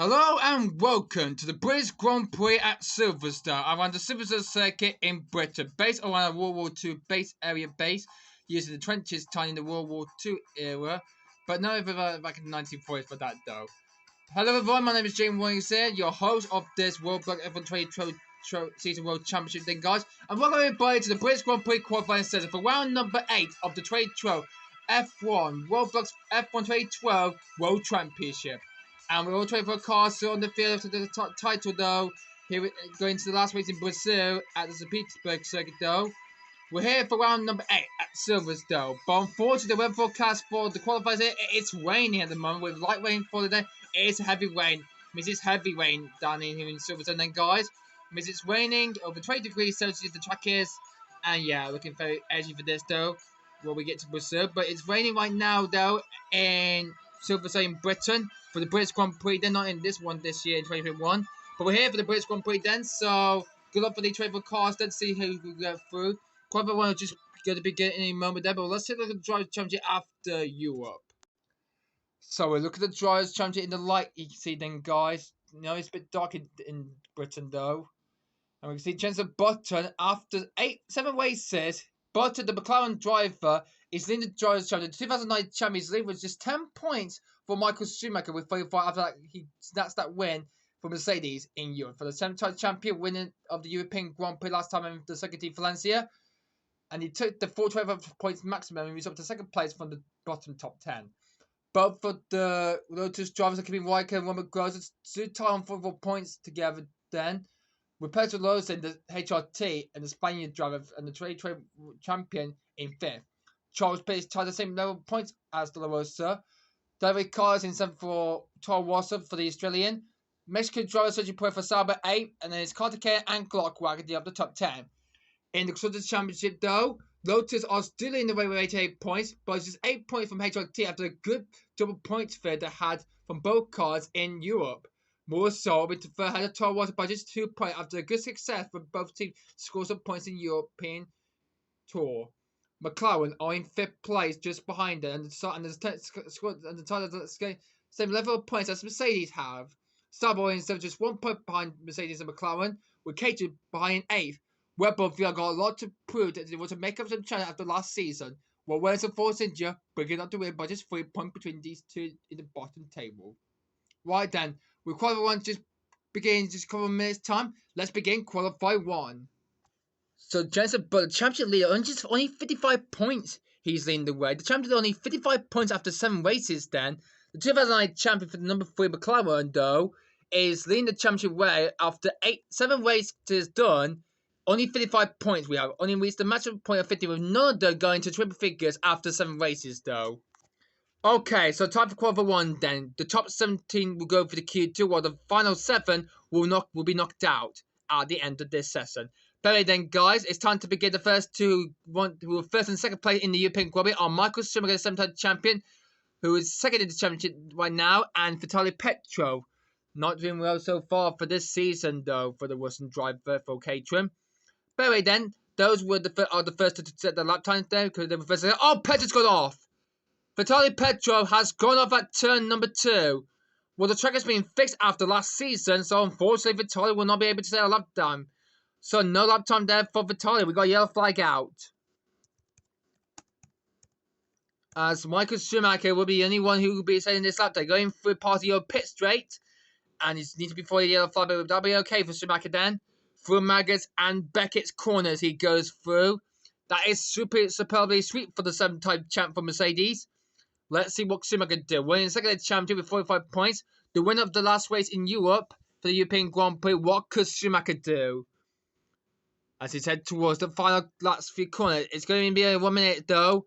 Hello and welcome to the British Grand Prix at Silverstone around the Silverstone circuit in Britain, based on a World War II base area base, using the trenches tying in the World War II era, but no back in the 1940s for that though. Hello everyone, my name is James Williams here, your host of this Roblox F1 2012 Season World Championship thing, guys, and welcome everybody to the British Grand Prix qualifying session for round number 8 of the 2012 F1 Roblox F1 2012 World Championship. And we're all trying for a car still on the field for the title though. Here we're going to the last race in Brazil at the St. Petersburg circuit though. We're here for round number 8 at Silverstone. But unfortunately, the weather forecast for the qualifiers here, it's raining at the moment with light rain for the day. It is heavy rain. It means it's heavy rain down in here in Silverstone then, guys. It means it's raining over 20 degrees Celsius the track is. And yeah, looking very edgy for this though when we get to Brazil. But it's raining right now though in Silverstone in Britain for the British Grand Prix. They're not in this one this year in 2021. But we're here for the British Grand Prix then. So good luck for the 24 cars. Let's see who we get through. Quite a one just going to begin in a moment there, but let's take a look at the Drivers' Championship after Europe. So we look at the Drivers' Championship in the light. You can see then, guys. You know, it's a bit dark in Britain though. And we can see Jensen Button after 7 races. Button, the McLaren driver, is leading the Drivers' Championship. The 2009 Champions League was just 10 points for Michael Schumacher with 35 after that he snatched that win for Mercedes in Europe. For the 7-time champion, winning of the European Grand Prix last time in the second team Valencia. And he took the 425 points maximum and moved up to second place from the bottom top 10. Both for the Lotus drivers, Kimi Raikkonen and Robert Gross, stood tie on 44 points together then. With Pedro Lopez, the HRT, and the Spaniard driver and the 2020 champion in 5th. Charles Pierce tied the same level of points as De La Rosa. David Carlos in 7th for Toro Rosso for the Australian. Mexican driver Sergio Perez for Sauber 8th, and then it's Carter and Glock wagging up the top 10. In the Constructors' Championship, though, Lotus are still in the way with 88 points, but it's just 8 points from HRT after a good double points fair they had from both cars in Europe. More so, with the third had a Toro Rosso by just 2 points after a good success for both teams to score some points in European Tour. McLaren are in 5th place, just behind it, and the same level of points as Mercedes have. Sauber instead of just 1 point behind Mercedes and McLaren, with Caterham behind 8th. Red Bull got a lot to prove that they want to make up some challenge after last season. While Wales and Force India bringing up the win by just 3 points between these two in the bottom table. Right then, with qualify 1 just begin just a couple of minutes time, let's begin qualify 1. So Jensen, but the championship leader only 55 points. He's leading the way. The champion only 55 points after 7 races. Then the 2009 champion for the number 3 McLaren though is leading the championship way after 7 races done. Only 55 points we have. Only reached the maximum point of 50 with none of them going to triple figures after 7 races though. Okay, so time for qualify 1 then. The top 17 will go for the Q2 while the final 7 will be knocked out at the end of this session. But then guys, it's time to begin. The first two who are first and second place in the European Grand Prix are Michael Schumacher, the 7-time champion, who is second in the championship right now, and Vitaly Petrov. Not doing well so far for this season though for the Russian driver for Caterham. But anyway, then, those were the first to set the lap times there because they were first. Oh, Petrov's gone off! Vitaly Petrov has gone off at turn number 2. Well, the track has been fixed after last season, so unfortunately, Vitaly will not be able to set a lap time. So, no lap time there for Vitaly. We got a yellow flag out. As Michael Schumacher will be the only one who will be setting this lap time, going through past your pit straight, and he needs to be before the yellow flag, but that'll be okay for Schumacher then. Through Maggotts and Beckett's corners he goes through. That is superbly sweet for the 7-time champ for Mercedes. Let's see what Schumacher can do. Winning second championship with 45 points. The winner of the last race in Europe for the European Grand Prix. What could Schumacher do? As he's head towards the final last few corners. It's going to be a 1 minute though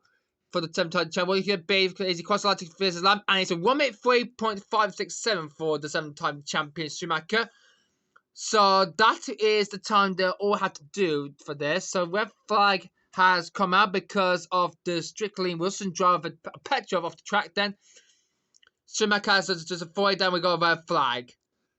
for the 7-time champ. What he could be is he crosses the line to finish his lap. And it's a 1 minute 3.567 for the 7-time champion Schumacher. So that is the time they all had to do for this. So red flag has come out because of the Strictly Wilson driver Petrov off the track then. Schumacher has just a 40 down, we got a red flag.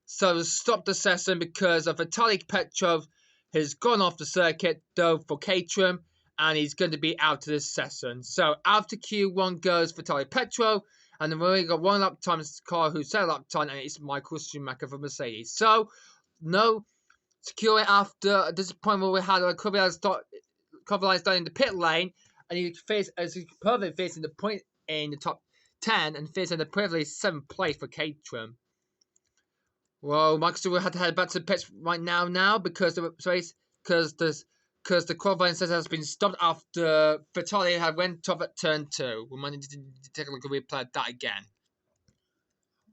So stop the session because of Vitaly Petrov has gone off the circuit though for Caterham and he's going to be out of this session. So after Q1 goes Vitaly Petrov And then we only got one lap time car who set a lap time, and it's Michael Schumacher for Mercedes. So, no secure after this point where we had a cover line starting in the pit lane, and he faced as he perfectly facing the point in the top 10 and facing the perfectly 7th place for Caterham. Well, Michael Stewart had to head back to the pits right now because the race because the qualifying session has been stopped after Vitali had went off at turn 2. We might need to take a look at replay of that again.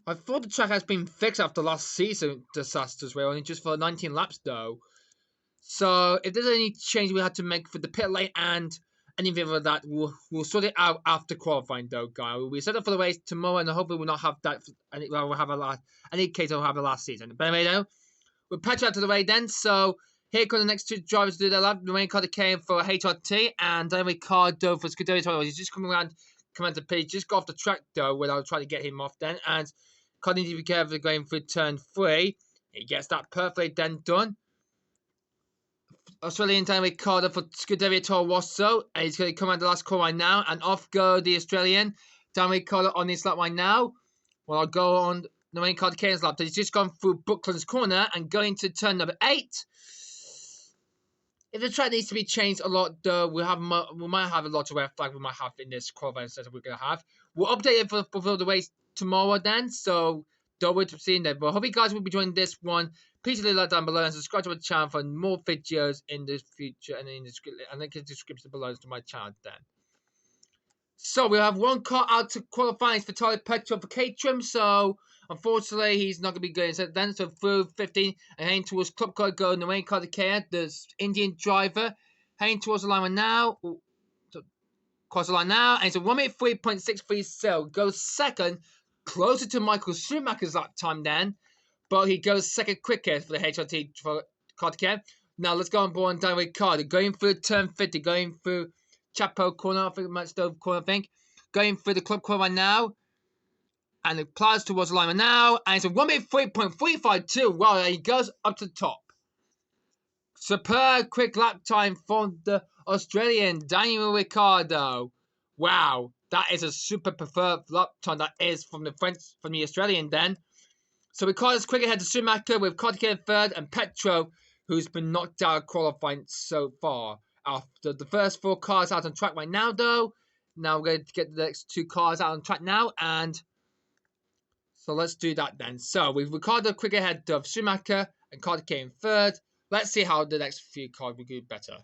I thought the track has been fixed after last season disasters were only just for 19 laps though. So if there's any change we had to make for the pit lane and anything like that, we'll sort it out after qualifying though, guys. We set up for the race tomorrow and hopefully we'll not have that. We'll have any case we'll have the last season. But anyway, though, we'll patch out to the way then. So here come the next two drivers to do their lap. The main car came for HRT and then Ricardo for Scuderia. He's just coming around to pit. He just got off the track though without trying to get him off then. And Cardi needs to be careful going through turn 3. He gets that perfectly then done. Australian time Ricardo for Scuderia Toro Rosso. And he's going to come out the last corner right now. And off go the Australian. Dan Ricardo on his lap right now. Well, I'll go on the main car Kane's lap. He's just gone through Buckland's corner and going to turn number 8. If the track needs to be changed a lot, though, we might have a lot of red flag we might have in this qualifying setup we're going to have. We'll update it for the race tomorrow then, so don't wait to see that. But I hope you guys will be enjoying this one. Please leave a like down below and subscribe to my channel for more videos in the future and in the link in the description below to my channel then. So we have one car out to qualifying for Charlie Petrol for Caterham, so unfortunately he's not going to be going then. So through 15 and heading towards Club Car Go in the main car to Kia, the Indian driver heading towards the line now. Cross the line now, and it's a 1 minute 3.63 so goes second, closer to Michael Schumacher's lap time then, but he goes second quickest for the HRT for Kia. Now let's go on board and down with Ricardo, going through turn 50, going through Chapo corner, I think Matstove corner, I think. Going through the club corner right now. And it plies towards the line now. And it's a 1 minute 3.352. Wow, he goes up to the top. Superb quick lap time from the Australian Daniel Ricciardo. Wow, that is a super preferred lap time that is from the Australian then. So Ricciardo's quick ahead to Schumacher with Kotick in third and Petro, who's been knocked out of qualifying so far. After the first 4 cars out on track right now, though. Now we're going to get the next 2 cars out on track now. And so let's do that then. So we've Ricardo quick ahead of Schumacher and Carter came third. Let's see how the next few cars will do better.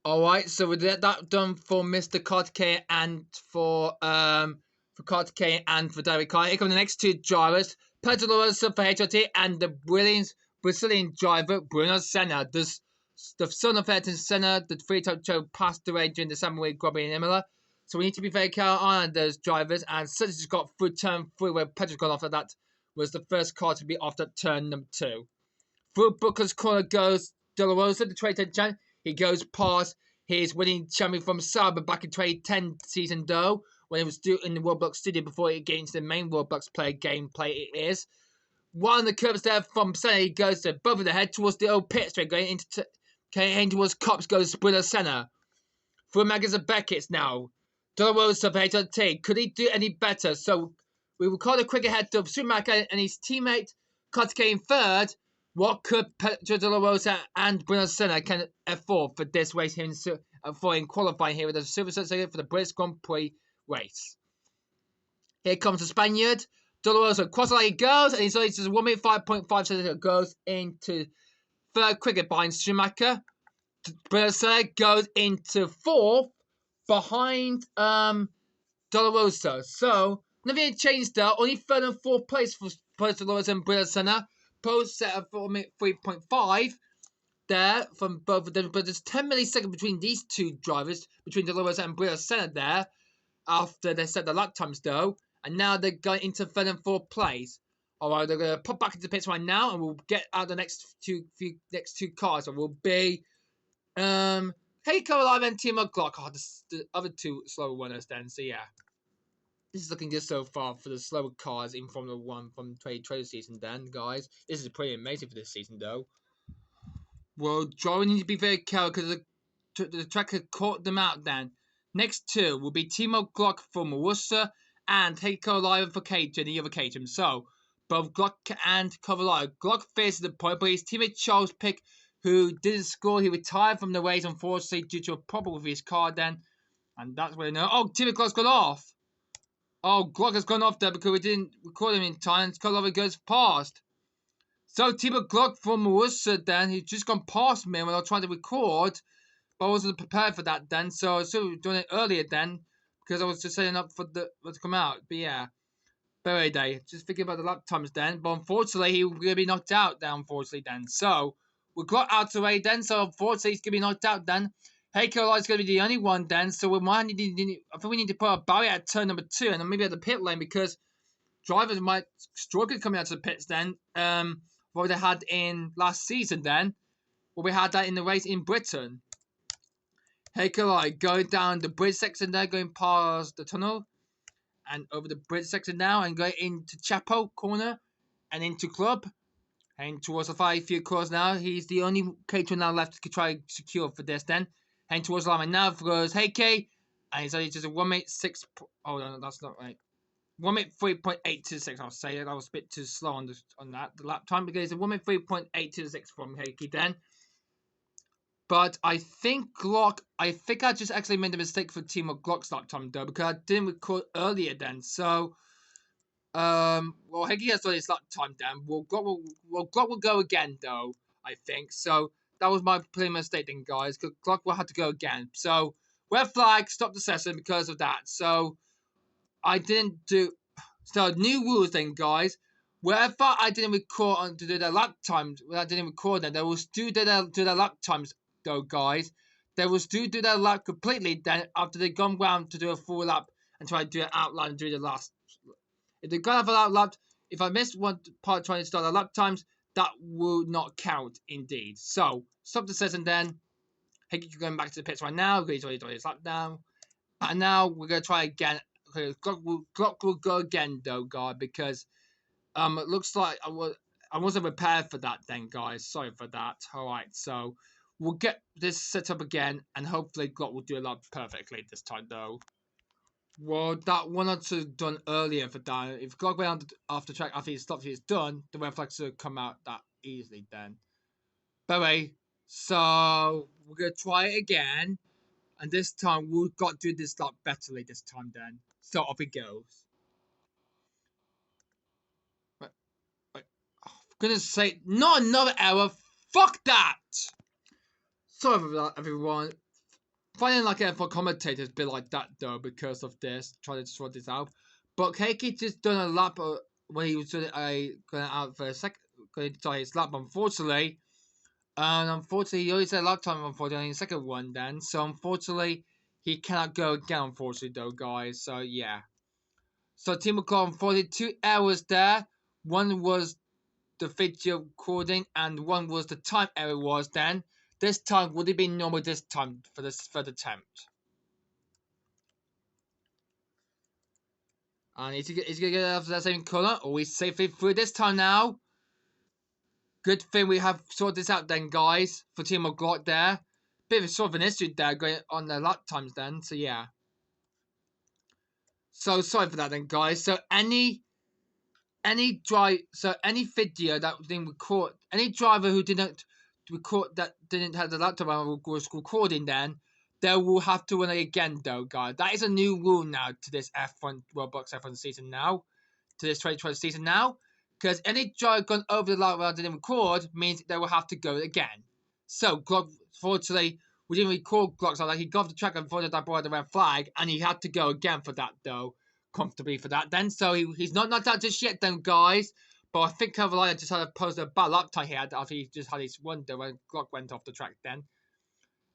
Alright, so we get that done for Mr. Carter and for Carter K and for David Carter. Here come the next 2 drivers. Pedro Rosa for HRT and the Brazilian driver Bruno Senna. The son of Ayrton Senna, the 3-time show, passed away during the summer week robbery in Imola. So we need to be very careful on those drivers. And Senna just got through turn 3 where Pedro's gone off. That was the first car to be off at turn number 2. Through Booker's corner goes De La Rosa, the 2010 champion. He goes past his winning champion from Sauber back in 2010 season though, when he was in the Roblox studio before it gets into the main Roblox player gameplay it is. One of the curbs there from Senna, he goes to above the head towards the old pit straight going into heading towards Cops goes Bruno Senna. Through Magazine Beckett's now. De La Rosa for HRT. Could he do any better? So we will call a quick ahead of Schumacher and his teammate Kotick in third. What could Pedro De La Rosa and Bruno Senna can afford for this race here in qualifying here with the Silverstone for the British Grand Prix race? Here comes the Spaniard. De La Rosa cross line goes and he's only just 1 minute 5.5 seconds goes into third quicker behind Schumacher. Bruno Senna goes into 4th behind De La Rosa. So nothing changed there. Only 3rd and 4th place for De La Rosa and Bruno Senna. Post set of 4 minute 3.5 there from both of them. But there's 10 milliseconds between these 2 drivers, between De La Rosa and Bruno Senna there, after they set the lap times though. And now they're going into 3rd and 4th place. Alright, they're going to pop back into the pits right now, and we'll get out the next two cars. And will be Heiko Live and Timo Glock. Oh, the other 2 slower runners then. So yeah, this is looking good so far for the slower cars in Formula 1 from 2020 season then, guys. This is pretty amazing for this season though. Well, drivers need to be very careful because the track had caught them out then. Next 2 will be Timo Glock for Marussia and take Carlisle for Caterham, the other Caterham. So, both Glock and Carlisle. Glock faces the point, but his teammate Charles Pick, who didn't score, he retired from the race, unfortunately, due to a problem with his car then. And that's where no. Oh, teammate Glock's gone off. Oh, Glock has gone off there because we didn't record him in time, and Carlisle goes past. So, teammate Glock from Worcester then, he's just gone past me when I was trying to record. But I wasn't prepared for that then, so I should have done it earlier then, because I was just setting up for the to come out. But yeah, very day. Just thinking about the lap times then. But unfortunately, he was gonna be knocked out then. Unfortunately, then. So we got out of the way then. So unfortunately, he's gonna be knocked out then. Heiko is gonna be the only one then. So we might need. I think we need to put a barrier at turn number 2, and then maybe at the pit lane because drivers might struggle coming out to the pits then. What they had in last season then. Well, we had that in the race in Britain. Heiko going down the bridge section there, going past the tunnel and over the bridge section now and going into Chapo corner and into club and towards the 5 course now. He's the only Caterham now left to try to secure for this then. Heading towards the line and now goes Heike and he's only just a 1 minute 6. Oh no, that's not right. 1 minute 3.826. I'll say that was a bit too slow on that the lap time because it's a 1 minute 3.826 from Heike then. But I think I just actually made a mistake for Team of Glock's lap time though because I didn't record earlier then. So, well, Heggy has done his lap time then. Glock will go again though, I think. So that was my pretty mistake then, guys. Because Glock will have to go again. So red flag, stop the session because of that. So I didn't do. So new rules then, guys. Wherever I didn't record to do their lap times, when I didn't record them, they will still do their lap times. Though, guys, they will still do their lap completely then after they've gone round to do a full lap and try to do an outline and do the last. If they're going to have a lap, if I missed one part trying to start the lap times, that will not count indeed. So, stop the session then. Hey, you're going back to the pits right now. He's already done his lap now. And now we're going to try again. Okay, Glock will go again though, guys, because it looks like I wasn't prepared for that then, guys. Sorry for that. Alright, so we'll get this set up again, and hopefully Glock will do a lot perfectly this time, though. Well, that one I should have done earlier for that. If Glock went off the track after his stop is done, the red flag should come out that easily then. But anyway, so we're going to try it again, and this time we've got to do this lot betterly this time then. So off it goes. I'm going to say, not another error. Fuck that! Sorry for that, everyone. Finding like F1 commentators be like that though because of this, trying to sort this out. But Keiki just done a lap when he was doing going out for a second, going to try his lap, unfortunately. And unfortunately, he only said lap time, unfortunately, in the second one then. So unfortunately, he cannot go again, unfortunately, though, guys. So yeah. So Team McCall, 42 hours there. One was the video recording, and one was the time error was then. This time, would it be normal this time for this third attempt? And is he going to get after that same colour? Or we safely through this time now? Good thing we have sorted this out then, guys. For Team of Glock there. Bit of sort of an issue there going on their lap times then. So yeah. So sorry for that then, guys. So any video that didn't record, any driver who didn't record that didn't have the laptop was recording then, they will have to run it again though, guys. That is a new rule now to this F1 Roblox F1 season now, to this 2020 season now, because any driver gone over the line where I didn't record means they will have to go again. So Glock, fortunately, we didn't record Glock, so like he got off the track and thought that brought the red flag, and he had to go again for that though, comfortably for that then. So he's not knocked out just yet then, guys. But I think Carolina just had to post a bad lap time here after he just had his wonder when Glock went off the track then.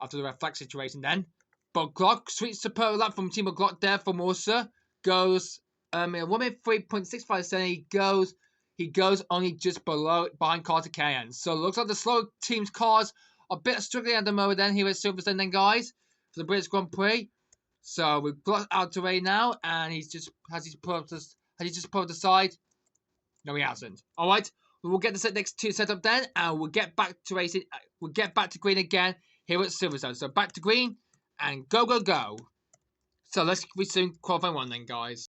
After the red flag situation then. But Glock, sweet superb lap from Team of Glock there from Orsa. Goes, 1 minute 3.65 he goes only just behind Carter Cayenne. So it looks like the slow team's cars are a bit struggling at the moment then here at Silverstone then, guys. For the British Grand Prix. So we've got out the way now, and has he put up the side? No, he hasn't. All right, we will get the next two set up then, and we'll get back to racing. We'll get back to green again here at Silverstone. So back to green and go go go. So let's resume qualifying 1 then, guys.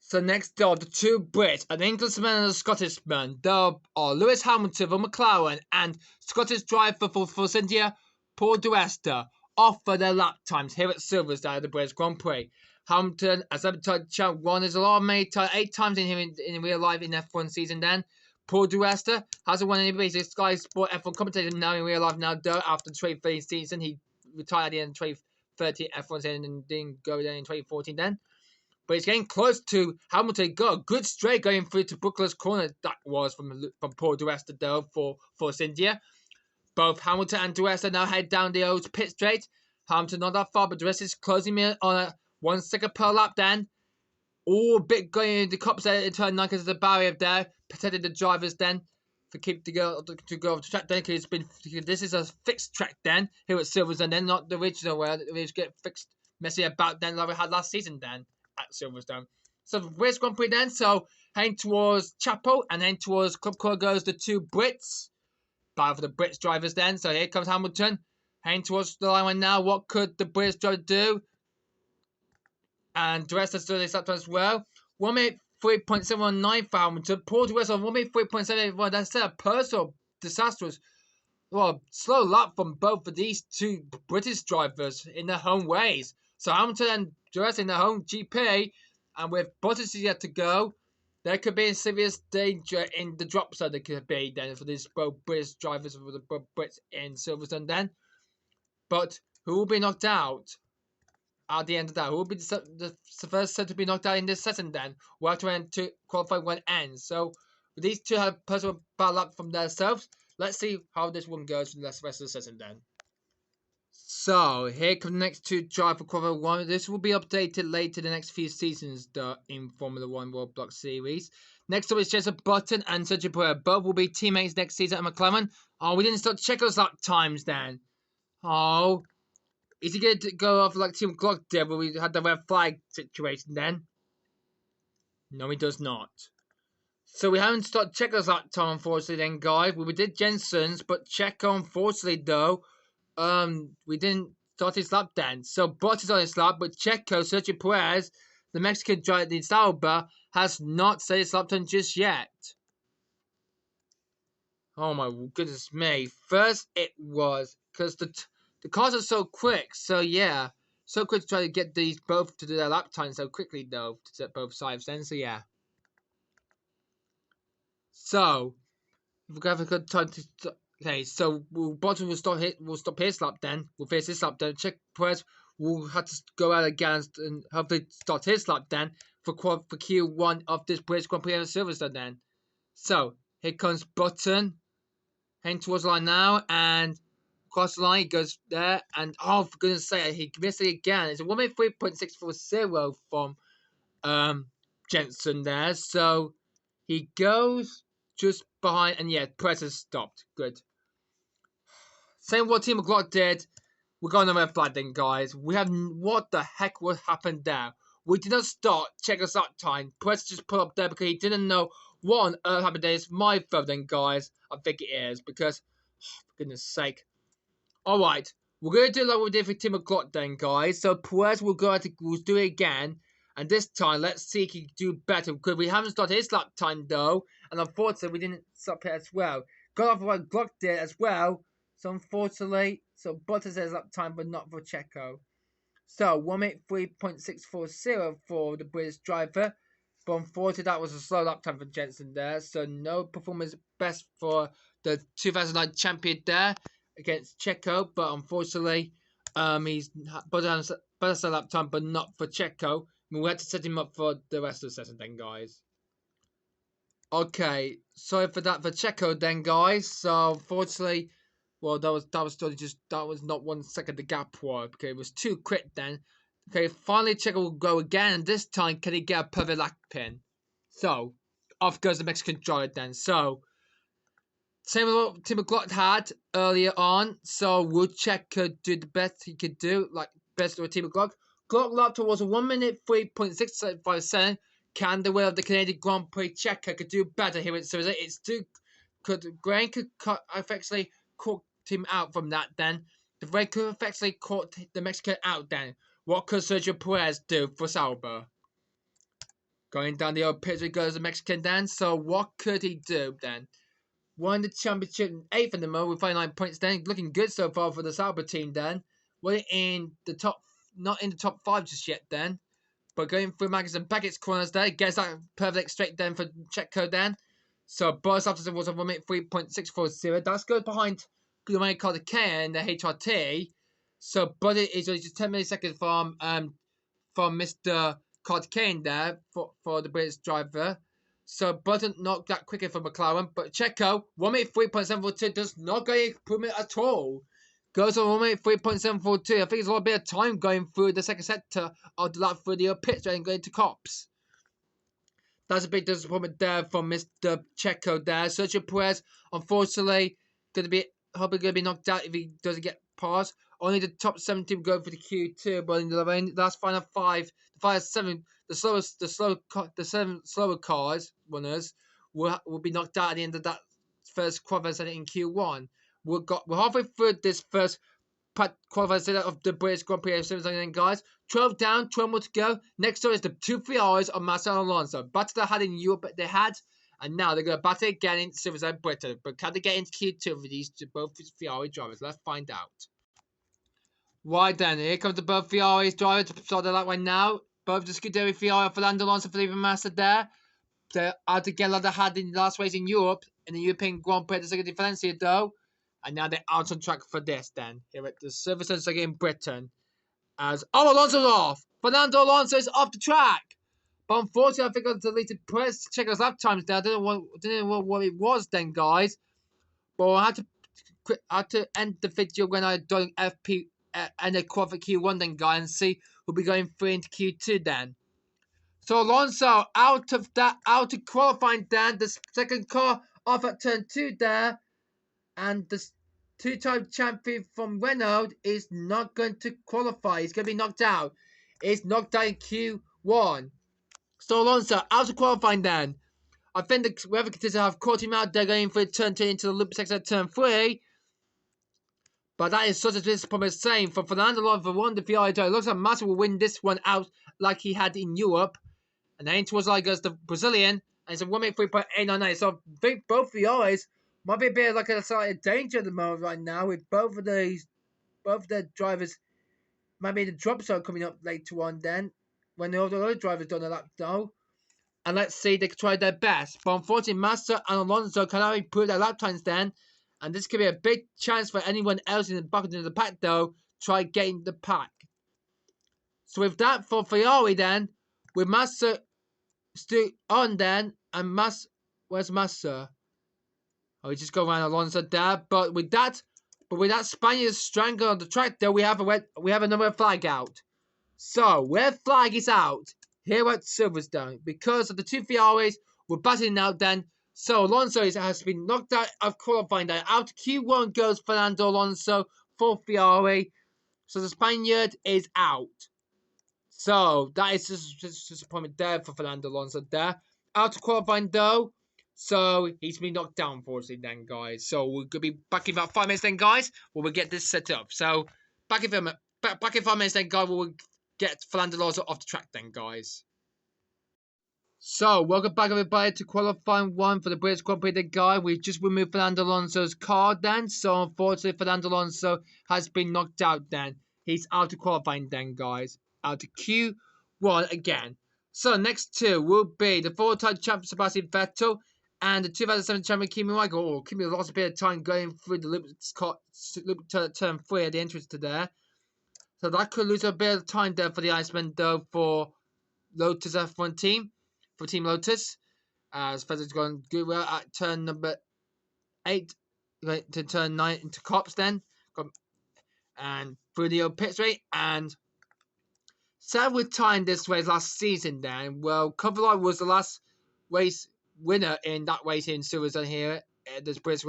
So next door, the two Brits, an Englishman and a Scottishman. They are Lewis Hamilton for McLaren and Scottish driver for Force India, Paul Duester, off for their lap times here at Silverstone at the British Grand Prix. Hamilton, as I've champ, won his alarm 8 times in real life in F1 season then. Paul Duester hasn't won any races. Sky Sport F1 commentator now in real life now, though, after the 2013 season. He retired at the end of 2013 F1 season and didn't go there in 2014 then. But it's getting close to Hamilton. Got a good straight going through to Buckler's corner. That was from Paul Duester, though, for Force India. Both Hamilton and Duester now head down the old pit straight. Hamilton not that far, but Duester is closing in on a 1 second per lap then. All a bit going in the cops there in turn 9 because of the barrier there, protecting the drivers then for keep to go off the track then, because this is a fixed track then here at Silverstone then, not the original where they get fixed messy about then like we had last season then at Silverstone. So where's Grand Prix then? So heading towards Chapel and heading towards Club Car goes the two Brits. Battle for the Brits drivers then. So here comes Hamilton heading towards the line right now. What could the British driver do? And Duester still this up as well. 1 minute 3.719 for Hamilton. Paul Duester 1 minute 3.781. That's a personal disastrous. Well, slow lap from both of these two British drivers in their home ways. So Hamilton and Duester in their home GP, and with Bottas yet to go, there could be a serious danger in the drop zone. There could be then for these both British drivers for the Brits in Silverstone then. But who will be knocked out at the end of that? Who will be the first set to be knocked out in this session then? We'll have to end to qualify when it ends. So these two have personal bad luck from themselves. Let's see how this one goes for the rest of the session then. So here come the next two drive for Formula 1. This will be updated later the next few seasons in Formula 1 Roblox series. Next up is Jenson Button and Sergio Perez. Both will be teammates next season at McLaren. Oh, we didn't start to check those lap times then. Oh, is he going to go off like Team Glock did where we had the red flag situation then? No, he does not. So we haven't started Checo's those lap time, unfortunately then, guys. We did Jensen's, but Checo, unfortunately, though, we didn't start his lap then. So Bottas on his lap, but Checo, Sergio Perez, the Mexican driver, the Sauber, has not set his lap time just yet. Oh my goodness me. First it was, because the cars are so quick, so yeah. So quick to try to get these both to do their lap time so quickly, though, to set both sides then, so yeah. So, if we have a good time to... Okay, so Bottom will stop his lap then. We'll face his lap then. Check Perez will have to go out against and hopefully start his lap then for Q1 of this British Grand Prix of Silverstone then. So, here comes Button. Heading towards the line now and across the line he goes there and oh for goodness sake he missed it again. It's a 1.3.640 from Jensen there. So he goes just behind and yeah, Perez has stopped. Good. Same what Team McLaughlin did. We're going on the red flag then, guys. We have what the heck would happen there? We did not start check us out time. Perez just put up there because he didn't know what on earth happened there. It's my fault then, guys. I think it is because for goodness sake. Alright, we're gonna do like we did for Tim McLaughlin then, guys. So Perez will go out we'll do it again. And this time, let's see if he can do better. Because we haven't started his lap time, though. And unfortunately, we didn't stop it as well. Got off what Glock did as well. So unfortunately, so Bottas has lap time, but not for Checo. So 183.640 for the British driver. But unfortunately, that was a slow lap time for Jensen there. So no performance best for the 2009 champion there against Checo. But unfortunately, he's Bottas has a lap time, but not for Checo. We had to set him up for the rest of the session then, guys. Okay, sorry for that for Checo then, guys. So unfortunately, well, that was not 1 second the gap was because it was too quick then. Okay, finally Checo will go again, and this time can he get a perfect lap pin? So off goes the Mexican driver then. So same as what Tim McLaughlin had earlier on. So will Checo do the best he could do, like best of Tim McLaughlin? Glock lap was a 1 minute 3.657. Can the winner of the Canadian Grand Prix Checo could do better here at Silverstone? It's too Grain could effectively caught him out from that then. The Grain could effectively caught the Mexican out then. What could Sergio Perez do for Sauber? Going down the old pit goes the Mexican then. So what could he do then? Won the championship in 8th in the moment with 59 points then. Looking good so far for the Sauber team then. We're in the top, not in the top 5 just yet then. But going through Magnus and Beckett's corners there. Gets that perfect straight then for Checo then. So Boris after was a 1 minute 3.640. That's good behind the main car, the K and the HRT. So Buddy is just 10 milliseconds from Mr. Card Kane there for the British driver. So Button not that quicker for McLaren, but Checo 1 minute 3.742 does not get improvement at all. Goes on 1 minute 3.742. I think it's a little bit of time going through the second sector of the lap through the pits and going to cops. That's a big disappointment there from Mr. Checo there. Sergio Perez, unfortunately, probably going to be knocked out if he doesn't get past. Only the top 17 will go for the Q2, but in the last final 5, the final 7, the 7 slower cars runners will be knocked out at the end of that first qualifier in Q1. We're halfway through this first qualifier of the British Grand Prix of Silverstone, guys. 12 down, 12 more to go. Next up is the 2 Ferraris of Marcel Alonso. Battle they had in Europe, they had, and now they're going to battle again in Silverstone, Britain. But can they get into Q2 with these both Ferrari drivers? Let's find out. Right then, here comes the both Ferraris drivers to start the lap right now. Both the Scuderia Ferrari, Fernando Alonso, Felipe Massa there. They're out again like they had in the last race in Europe, in the European Grand Prix, the second Valencia though. And now they're out on track for this then. Here at the Silverstone circuit in Britain. Alonso's off! Fernando Alonso is off the track! But unfortunately, I think I deleted press to check those lap times there. I didn't know what it was then, guys. But I had to end the video when I done FP and a qualifier Q1 then, guys, and see who'll be going through into Q2 then. So Alonso out of qualifying then. The second car off at turn 2 there. And the 2-time champion from Renault is not going to qualify. He's going to be knocked out. He's knocked out in Q1. So Alonso out of qualifying then. I think the whoever contestants have caught him out. They're going for a turn 2 into the loop section at turn 3. But that is such a disappointment saying for Fernando Alonso for one, the Ferrari driver. It looks like Massa will win this one out like he had in Europe. And then towards like goes the Brazilian. And it's a 1 minute 3.899. So I think both Ferraris might be a bit like a slight danger at the moment right now with both of the drivers might be in the drop zone coming up later on then when the other drivers done a lap now. And let's see, they can try their best. But unfortunately, Massa and Alonso cannot improve their lap times then. And this could be a big chance for anyone else in the back of the pack though, try getting the pack. So with that for Ferrari then, with Massa still on then, and where's Massa? Oh, we just go around Alonso there, but with that Spaniard strangle on the track, though, we have another flag out. So red flag is out here at Silverstone because of the 2 Ferraris were battling out. Then, so Alonso has been knocked out of qualifying. Then out Q1 goes Fernando Alonso for Ferrari. So the Spaniard is out. So that is just disappointment there for Fernando Alonso there. Out of qualifying though. So he's been knocked down, unfortunately, then, guys. So we're gonna be back in about 5 minutes, then, guys. We'll get this set up. So back in 5 minutes, then, guys. We'll get Fernando Alonso off the track, then, guys. So welcome back, everybody, to qualifying 1 for the British Grand Prix, then, guys. We just removed Fernando Alonso's car, then. So unfortunately, Fernando Alonso has been knocked out. Then he's out of qualifying, then, guys. Out of Q1 again. So next 2 will be the 4-time champion Sebastian Vettel. And the 2007 champion Kimi Räikkönen. Oh, Kimi lost a bit of time going through the loop turn 3 at the entrance to there. So that could lose a bit of time there for the Iceman, though, for Lotus F1 team. For Team Lotus. As Vettel's gone good well at turn number 8. To turn 9 into Cops then. And through the pit straight. And sad with time this race last season then. Well, Kovalov was the last race winner in that race in Silverstone here at the British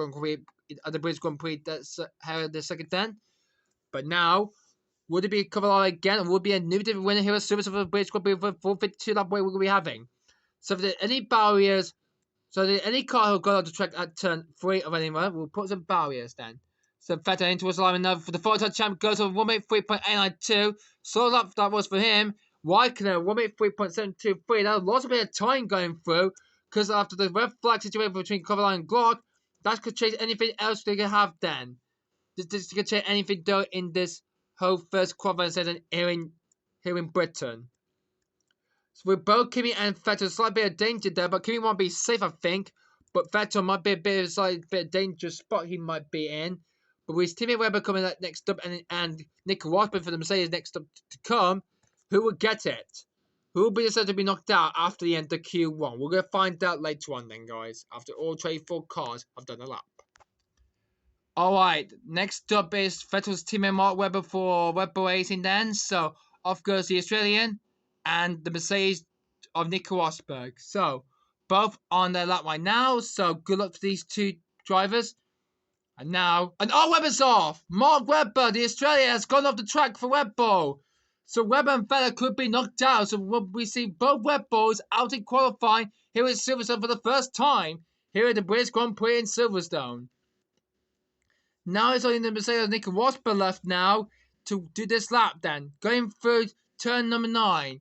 Grand Prix that's held the second then. But now, would it be Kovalov again, or would it be a new different winner here at Silverstone for the British Grand Prix for the 452 lap way we're going to be having? So if there are any barriers, any car who got on the track at turn 3 of anyone, we'll put some barriers then. So Vettel into his line now for the 4-time champ goes on 1 minute 3.892. So lap that was for him. Raikkonen 1:03.723. That was lots of bit of time going through because after the red flag situation between Caroline and Glock, that could change anything else they could have then. This could change anything though in this whole first qualifying season here in Britain. So with both Kimi and Vettel, slight bit of danger there, but Kimi might be safe, I think. But Vettel might be a bit of dangerous spot he might be in. But with his teammate Webber coming up next up and Nick Rosberg for the Mercedes next up to come, who will get it? Who will be decided to be knocked out after the end of Q1? We're going to find out later on then, guys, after all 24 cars have done a lap. Alright, next up is Vettel's teammate Mark Webber for Webber Racing then. So off goes the Australian and the Mercedes of Nico Rosberg. So both on their lap right now. So good luck to these two drivers. And Webber's off. Mark Webber, the Australian, has gone off the track for Red Bull. So Webber and Vettel could be knocked out. So we see both Red Bulls out in qualifying here at Silverstone for the first time here at the British Grand Prix in Silverstone. Now it's only the Mercedes Nico Rosberg left now to do this lap then. Going through turn number 9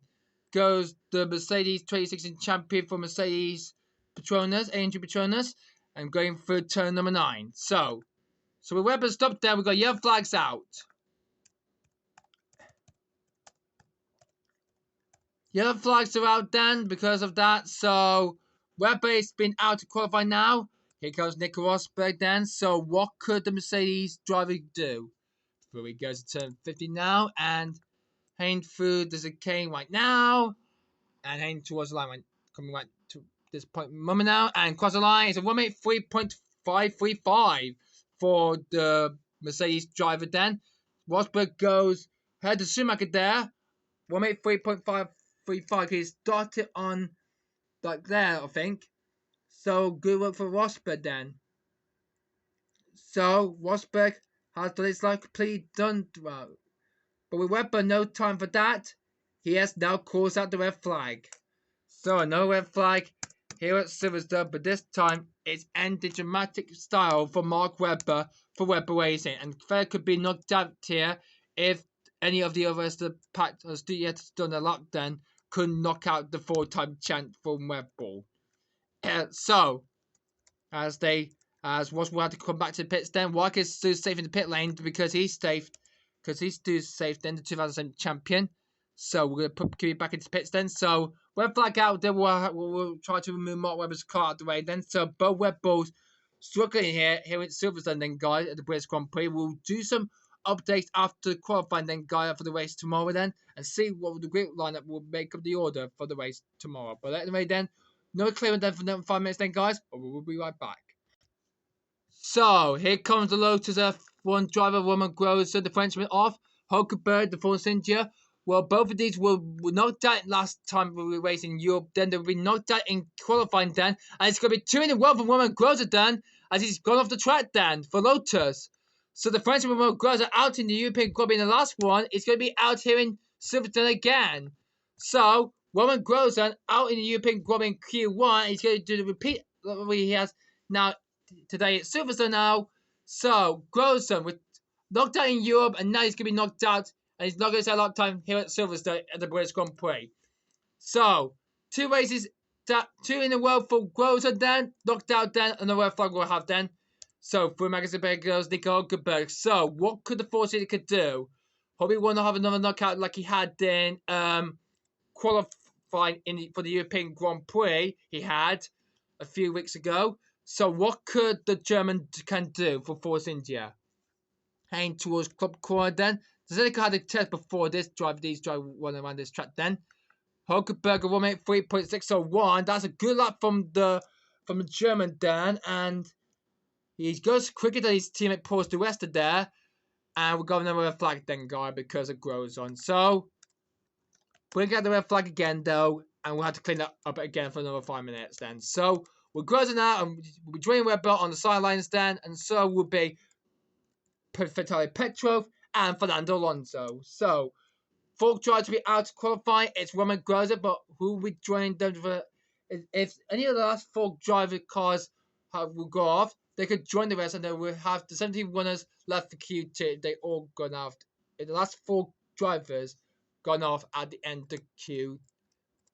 goes the Mercedes 2016 champion for Mercedes Petronas, Angel Petronas, and going through turn number 9. So with Webber stopped there, we've got yellow flags out. Yellow flags are out then because of that. So Webber has been out to qualify now. Here goes Nico Rosberg then. So what could the Mercedes driver do? Here he goes to turn 50 now and heading through the chicane right now. And heading towards the line, coming right to this point moment now. And cross the line. It's a 1:03.535 for the Mercedes driver then. Rosberg goes ahead to Schumacher there. 1:03.535. He started on like there, I think. So good work for Rosberg then. So Rosberg has done his life completely done well. But with Webber no time for that, he has now caused out the red flag. So no red flag here at Silverstone, but this time it's ended dramatic style for Mark Webber for Webber Racing. And there could be knocked out here if any of the other pack has yet done a lap then could knock out the 4-time champ from Red Bull. So as Rosberg had to come back to the pits then, Raikkonen is still safe in the pit lane because he's still safe then, the 2007 champion. So we're going to put Kimi back into pits then. So red flag out, then we'll try to remove Mark Webber's car out of the way then. So both Red Bulls struggling here at Silverstone then, guys, at the British Grand Prix. We'll do some updates after qualifying then, guys, for the race tomorrow then, and see what the grid lineup will make up the order for the race tomorrow. But anyway then, no clearance then for 5 minutes then, guys, but we'll be right back. So here comes the Lotus F1 driver, Roman Grosjean, the Frenchman off. Hulkenberg, the Force India. Well, both of these were knocked out last time we were racing in Europe. Then they'll be knocked out in qualifying then. And it's going to be 2 in a row for Roman Grosjean then, as he's gone off the track then for Lotus. So the Frenchman Roman Grosjean out in the European Grand Prix in the last one. It's going to be out here in Silverstone again. So Roman Grosjean out in the European Grand Prix in Q1. He's going to do the repeat that he has now today at Silverstone now. So Grosjean with knocked out in Europe, and now he's going to be knocked out, and he's not going to stay a lot of time here at Silverstone at the British Grand Prix. So 2 races, 2 in a row for Grosjean then, knocked out then, and the red flag we'll have then. So for Magazine goes Nico Hulkenberg. So what could the Force India could do? Probably want to have another knockout like he had in qualifying for the European Grand Prix he had a few weeks ago. So what could the German can do for Force India? Heading towards Club Corner then. Zelica had a test before these drivers run around this track then. Hulkenberg 1:03.601. That's a good lap from the German then, and he goes quicker than his teammate Paul the rest of there. And we're going another red flag then, guy, because it grows on. So we'll get the red flag again though, and we'll have to clean that up again for another 5 minutes then. So we're grossing out, and we'll be joining Red Bull on the sidelines then, and so will be Vitaly Petrov and Fernando Alonso. So 4 drivers to be out to qualify. It's Roman Grosjean, but who will be joining them for? If any of the last 4 driver cars will go off, they could join the rest, and then we'll have the 17 winners left for Q2. They all gone out. In the last 4 drivers gone off at the end of the queue,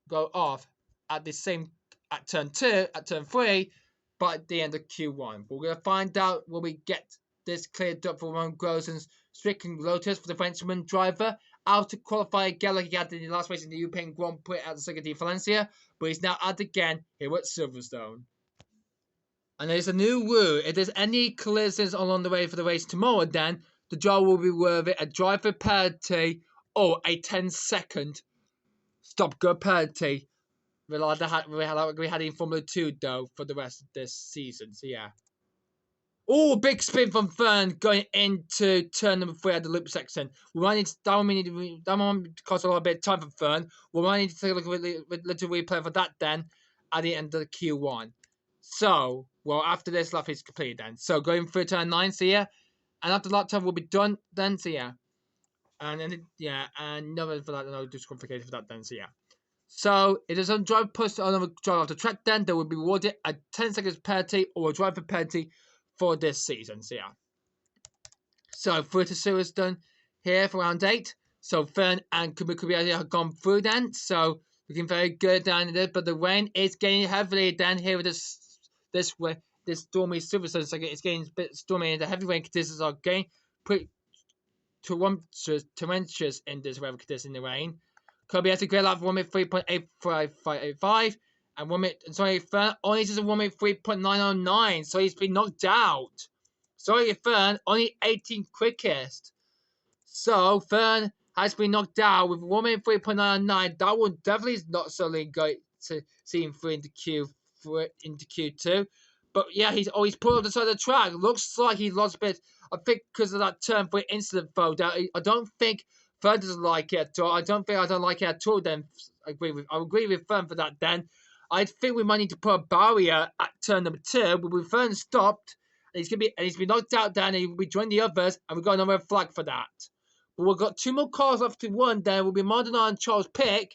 go off at the same at turn 2, at turn 3, but at the end of Q1. But we're gonna find out when we get this cleared up for Ron Grosen's stricken Lotus for the Frenchman driver. Out to qualify again like he had in the last race in the European Grand Prix at the Circuit de Valencia, but he's now out again here at Silverstone. And there's a new rule. If there's any collisions along the way for the race tomorrow, then the driver will be worth it a driver penalty or a 10-second stop-go penalty. Like we had in Formula 2 though for the rest of this season. So yeah. Oh, big spin from Fern going into turn number 3 at the loop section. We might need to, that might cost a lot of time for Fern. We might need to take a look at a little replay for that then at the end of the Q1. So, well, after this lap is completed then. So going through turn 9, so yeah. And after lap time will be done then, so yeah. And then, yeah, and no for that, no disqualification for that then, so yeah. So, if there's a driver pushed another driver off the track, then they will be awarded a 10 seconds penalty or a driver penalty for this season. So, yeah. So, through to Silverstone here for round 8. So, Fern and Kubiku have gone through then. So, looking very good down there. But the rain is getting heavily down here with this stormy Silverstone. So, it's getting a bit stormy and the heavy rain conditions are getting pretty torrentious in this weather conditions in the rain. Kobe has a great lap for 1 minute 3.85585 and 1 minute, sorry, Fern only does a 1 minute 3.909, so he's been knocked out. Sorry, Fern, only 18th quickest. So Fern has been knocked out with 1 minute 3.909. That will definitely not suddenly go to see him through into Q2. But yeah, he's pulled up the side of the track. Looks like he lost a bit. I think because of that turn 3 incident though. I don't think Fern doesn't like it at all. I don't like it at all then. I agree with Fern for that then. I think we might need to put a barrier at turn number 2, but with Fern stopped, and he's been knocked out then, and he will be joining the others, and we've got another flag for that. But we've got 2 more cars left to run then. We'll be Maldonado and Charles Pick.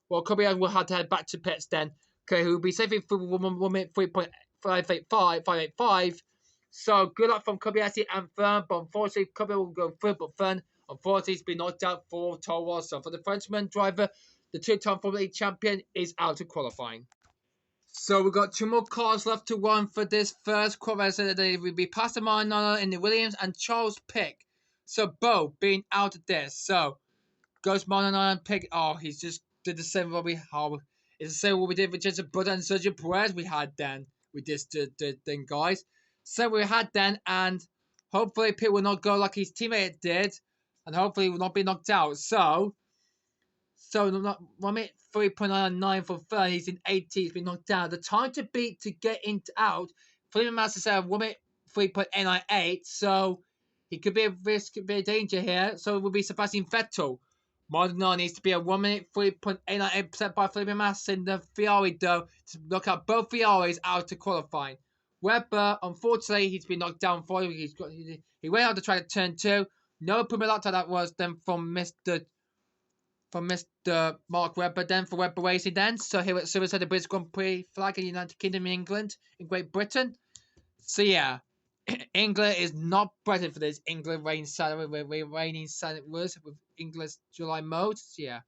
Well, Kobe will have to head back to pits then. Okay, who will be safely through 1 minute 3.585. So good luck from Kobayashi and Fern, but unfortunately Kobe will go through, but Fern unfortunately has been knocked out for Toro Rosso. For the Frenchman driver, the 2-time Formula E champion is out of qualifying. So we've got 2 more cars left to run for this first qualifier. So they will be Pastor Maranello in the Williams and Charles Pick. So both being out of this. So goes Maranello and Pick. Oh, he's just did the same what we it's the same what we did with Jensen Butler and Sergio Perez we had then with this thing, guys. So we had then, and hopefully Pitt will not go like his teammate did, and hopefully will not be knocked out. So 1 minute 3.99 for Fern. He's in 80th. He's been knocked down. The time to beat to get into out. Felipe Massa said 1 minute 3.898. So he could be a risk, could be a danger here. So it will be Sebastian Vettel. Maldonado needs to be a 1 minute 3.898% by Felipe Massa in the Ferrari though to knock out both Ferraris out to qualifying. Webber, unfortunately, he's been knocked down for he went out to try to turn 2. No Pumalata that was then from Mr. Mark Webber then for Webber Racing then. So here at Silverstone, the British Grand Prix flag in the United Kingdom, England, in Great Britain. So yeah, England is not present for this England raining Saturday was with England's July mode. So yeah.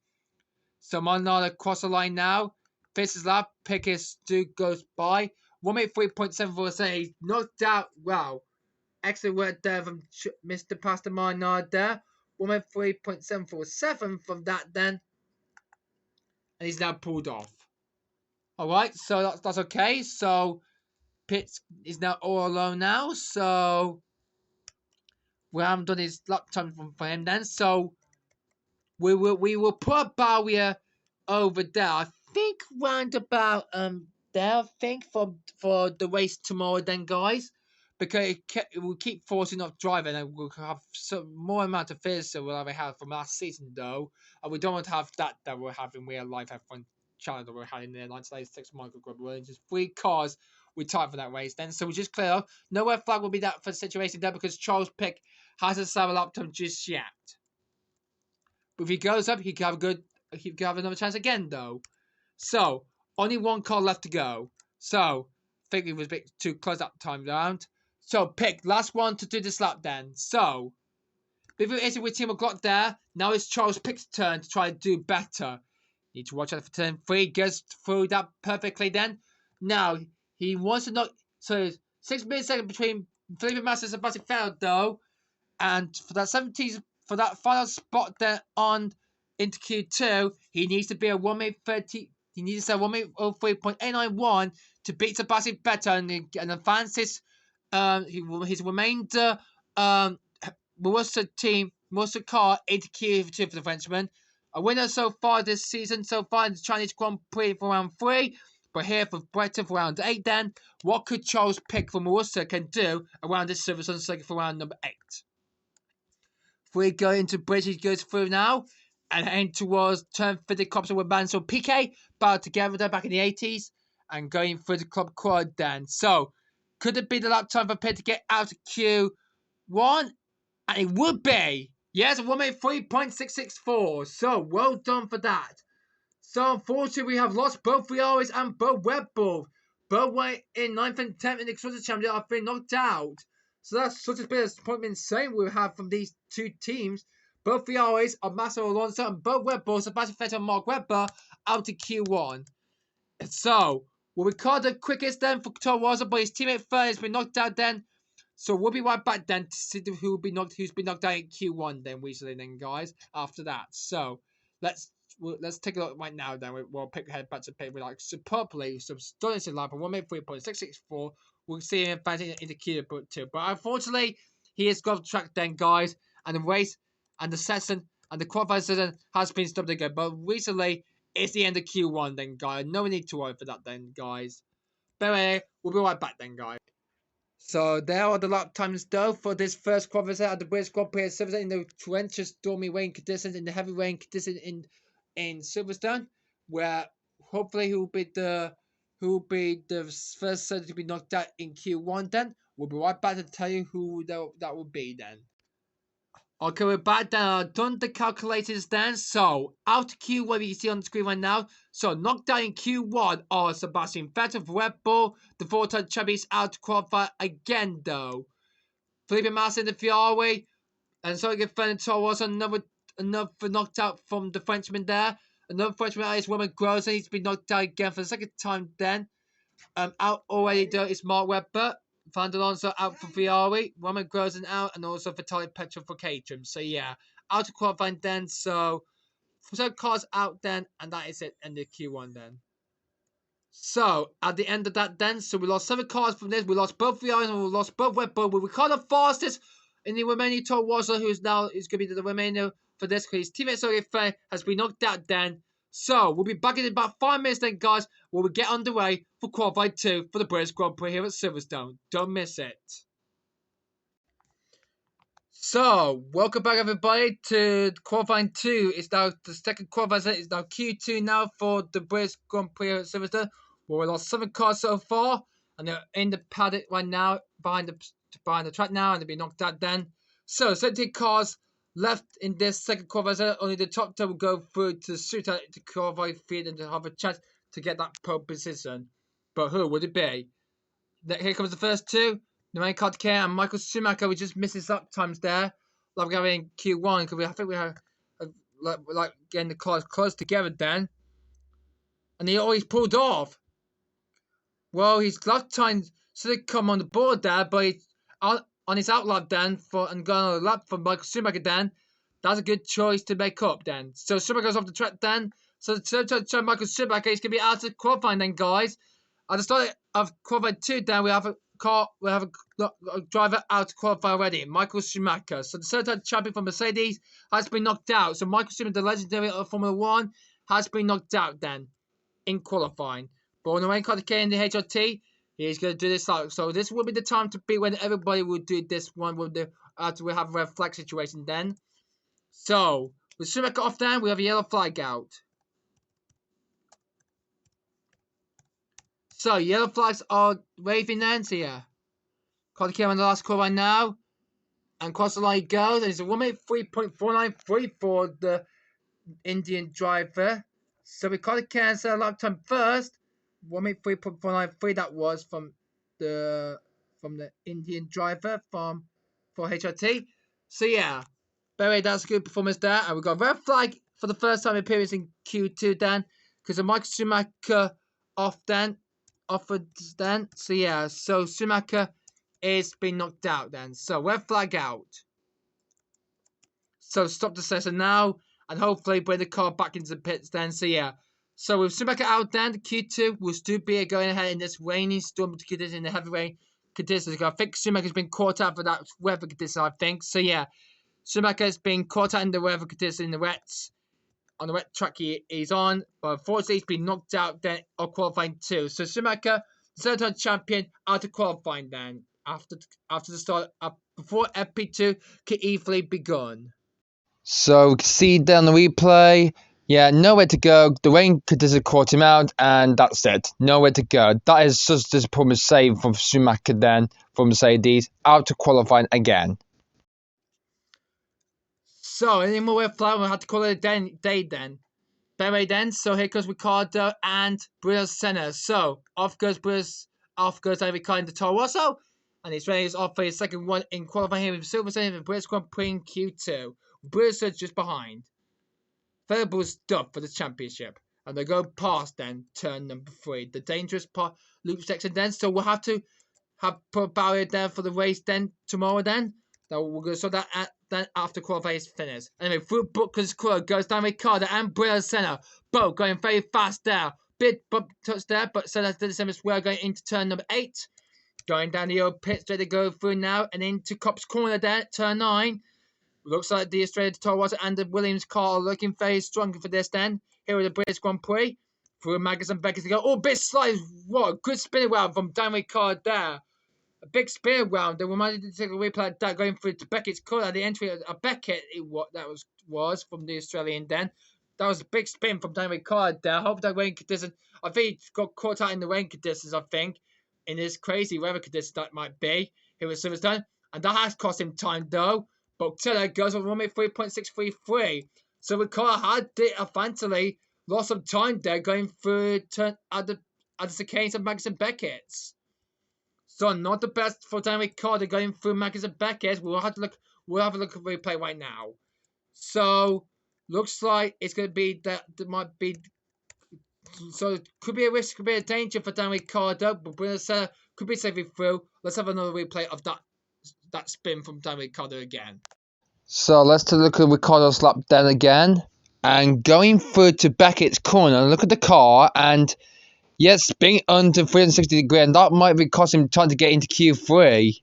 So Maldonado across the line now. Faces lap, Piquet goes by. 1 minute 3.74. He's knocked out. Wow. Excellent work there from Mr. Pastor Maynard there. 1 minute 3.747 from that then. And he's now pulled off. Alright, so that's okay. So Pitts is now all alone now. So we haven't done his lap time for him then. So we will put a barrier over there. I think round about there, I think, for the race tomorrow then, guys, because it will keep forcing off driving and we'll have some more amount of fears that we'll ever have from last season though, and we don't want to have that we're having real life F1 challenge that we're having there, 1986 Michael Grubber, just 3 cars we time for that race then, so we just clear off. No red flag will be that for the situation there because Charles Pick hasn't served a lap time just yet. But if he goes up, he can have another chance again though. So only 1 car left to go. So I think it was a bit too close that time round. So Pick, last one to do this lap then. So Before it is with team got there, now it's Charles Pick's turn to try to do better. Need to watch out for turn 3, gets through that perfectly then. Now, he wants to knock, so 6 milliseconds between Felipe Massa and Sebastian Vettel though, and for that 17th, for that final spot there on into Q2, he needs to be a 1 minute 30, he needs to say 1:03.891 to beat Sebastian Vettel and advance his remainder Mercer car into Q2 for the Frenchman. A winner so far this season, so far in the Chinese Grand Prix for round 3. But here for Breton for round 8 then. What could Charles Pick from Mercer can do around this Silverstone circuit for round number 8? 3 go into bridge, he goes through now. And heading towards turn 50 Copse with Mansell Piquet. Battled together there back in the 80s. And going through the club quad then. So, could it be the lap time for Pitt to get out of Q1? And it would be. Yes, 1:03.664. So, well done for that. So, unfortunately, we have lost both Ferraris and both Red Bull. Both were in 9th and 10th in the Constructors' Championship have been knocked out. So, that's such a bit of disappointment saying we have from these two teams. Both Ferraris are Massa Alonso and both Red Bulls, Sebastian Vettel and Mark Webber, out to Q1. So, we'll record the quickest then for Toro Rosso, but his teammate Fern has been knocked out then. So we'll be right back then to see who's been knocked out in Q1 then recently then guys after that. So let's take a look right now then. We'll head back to pit with like superbly stunning lap of 1:03.664. We'll see him advancing into Q2. But unfortunately he has got off track then guys, and the race and the session and the qualifying session has been stopped again. But recently it's the end of Q1 then guys. No need to worry for that then guys. But anyway, we'll be right back then guys. So there are the lap times though for this first qualifier at the British Grand Prix at Silverstone in the torrential stormy rain conditions, in the heavy rain conditions in Silverstone, where hopefully who will be the first person to be knocked out in Q1 then. We'll be right back to tell you who that will be then. Okay, we're back then. I've done the calculators then. So, out of Q1, you see on the screen right now. So, knocked out in Q1 are Sebastian Vettel for Red Bull. The four-time champions out to qualify again, though. Felipe Massa in the Ferrari. And so, again, Fernando was another knocked out from the Frenchman there. Another Frenchman is Roman Gross. He's been knocked out again for the second time then. Out already, though, is Mark Webber. Fernando Alonso out for Ferrari, Roman Grozen out, and also Vitaly Petrov for Caterham. So yeah, out of qualifying then. So cars out then, and that is it. End of Q1 then. So at the end of that then, so we lost 7 cars from this. We lost both Ferraris and we lost both Red Bull. We record the fastest in the remaining Toro Rosso, who is going to be the remainder for this because his teammate Sorry has been knocked out then. So, we'll be back in about 5 minutes then, guys, where we get underway for Qualifying 2 for the British Grand Prix here at Silverstone. Don't miss it. So, welcome back, everybody, to Qualifying 2. It's now the second qualifying. It's now Q2 now for the British Grand Prix here at Silverstone, where we lost 7 cars so far, and they're in the paddock right now, behind the track now, and they'll be knocked out then. So, 17 cars left in this second qualifier. Only the top 10 will go through to suit out to qualify field and to have a chance to get that pole position. But who would it be? Here comes the first 2. Narain Kartikeyan and Michael Schumacher. We just missed his lap times there. Like we're having Q1 because I think we have like getting the cars close together then. And he always pulled off. Well, his lap time should have come on the board there, but he's on his outlap then and going on a lap for Michael Schumacher then. That's a good choice to make up then. So Schumacher goes off the track then. So the third Michael Schumacher is going to be out of qualifying then, guys. At the start of qualifying 2 then, we have a driver out to qualify already, Michael Schumacher. So the third champion for Mercedes has been knocked out. So Michael Schumacher, the legendary of Formula 1, has been knocked out then in qualifying. But on the way in the HRT, he's going to do this out. So this will be the time to be when everybody will do this one after we have a red flag situation then. So, with Schumacher off then, we have a yellow flag out. So, yellow flags are waving then. So, yeah. Kartikeyan on the last call right now. And across the line he goes. And it's a 1:03.493 for the Indian driver. So, with Kartikeyan's lap time first. 1:03.493 that was from the Indian driver for HRT. So yeah, Anyway, that's a good performance there. And we've got a red flag for the first time appearance in Q2 then. Because of Michael Schumacher off then. Offered then. So yeah, so Schumacher is being knocked out then. So red flag out. So stop the session now. And hopefully bring the car back into the pits then. So yeah. So with Schumacher out then, Q2 will still be going ahead in this rainy storm conditions, in the heavy rain conditions. I think Schumacher's been caught out for that weather condition, I think. So yeah. Schumacher has been caught out in the weather conditions in the wets. On the wet track he's on. But unfortunately he's been knocked out then of qualifying too. So Schumacher, the third time champion, out of qualifying then. After the start, before FP2 could easily begun. So we can see down the replay, yeah, nowhere to go. The rain conditions caught him out, and that's it. Nowhere to go. That is such a disappointment save from Schumacher then, from Mercedes, out to qualifying again. So, any more red flag, we had to call it a day then. Anyway then, so here goes Ricciardo and Bruno Senna. So, off goes Ricciardo into Toro Rosso. And he's ready off for his second one in qualifying here with Silverstone for British Grand Prix in Q2. Bruno's just behind. Third was done for the championship. And they go past then, turn number 3. The dangerous part, loop section then. So we'll have to put a barrier there for the race then, tomorrow then. So we're going to sort that out then after qualifying is finished. Anyway, through Booker's crew goes down Ricciardo and Bruno Senna. Both going very fast there. Big bump touch there, but Senna did the same as well, going into turn number 8. Going down the old pit straight to go through now and into Cop's corner there, turn 9. Looks like the Australian Toro Rosso and the Williams car are looking very strong for this then. Here are the British Grand Prix. Through Maggers and Beckers to go. Oh, bit slide. What a good spin around from Dan Ricciardo there. A big spin around. They reminded me to take a replay like that going through to Beckett's corner. The entry of Beckett, what that was from the Australian then. That was a big spin from Dan Ricciardo there. I hope that rain condition. I think he got caught out in the rain conditions, I think. In this crazy weather conditions that might be. Here at Silverstone. And that has cost him time though. But Taylor goes with 1.3.633. So Ricciardo had eventually lost some time there going through turn at the chicanes of Magnus and Beckett's. So not the best for Dan Ricciardo going through Magnus and Beckett's. We'll have a look at the replay right now. So looks like it's gonna be that might be, so it could be a risk, could be a danger for Dan Ricciardo, but Bruno Senna could be safely through. Let's have another replay of that spin from Dan Ricciardo again. So let's take a look at Ricciardo's lap then again. And going through to Beckett's corner, look at the car, and yes, being under 360 degrees, and that might be cost him time to get into Q3.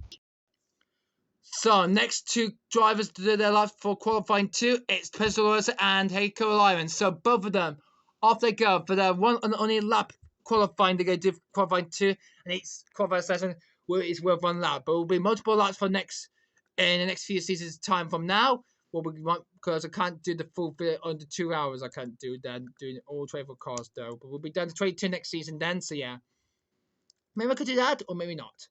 So next two drivers to do their laps for qualifying 2, it's Pesalosa and Heiko Lyron. So both of them, off they go for their one and only lap qualifying. They're going to do qualifying 2, and each qualifying session is worth 1 lap. But it will be multiple laps for in the next few seasons time from now. Well, because I can't do the full bit under 2 hours. I can't do that, doing all 24 cars though. But we'll be done to 22 next season then. So yeah, maybe I could do that, or maybe not.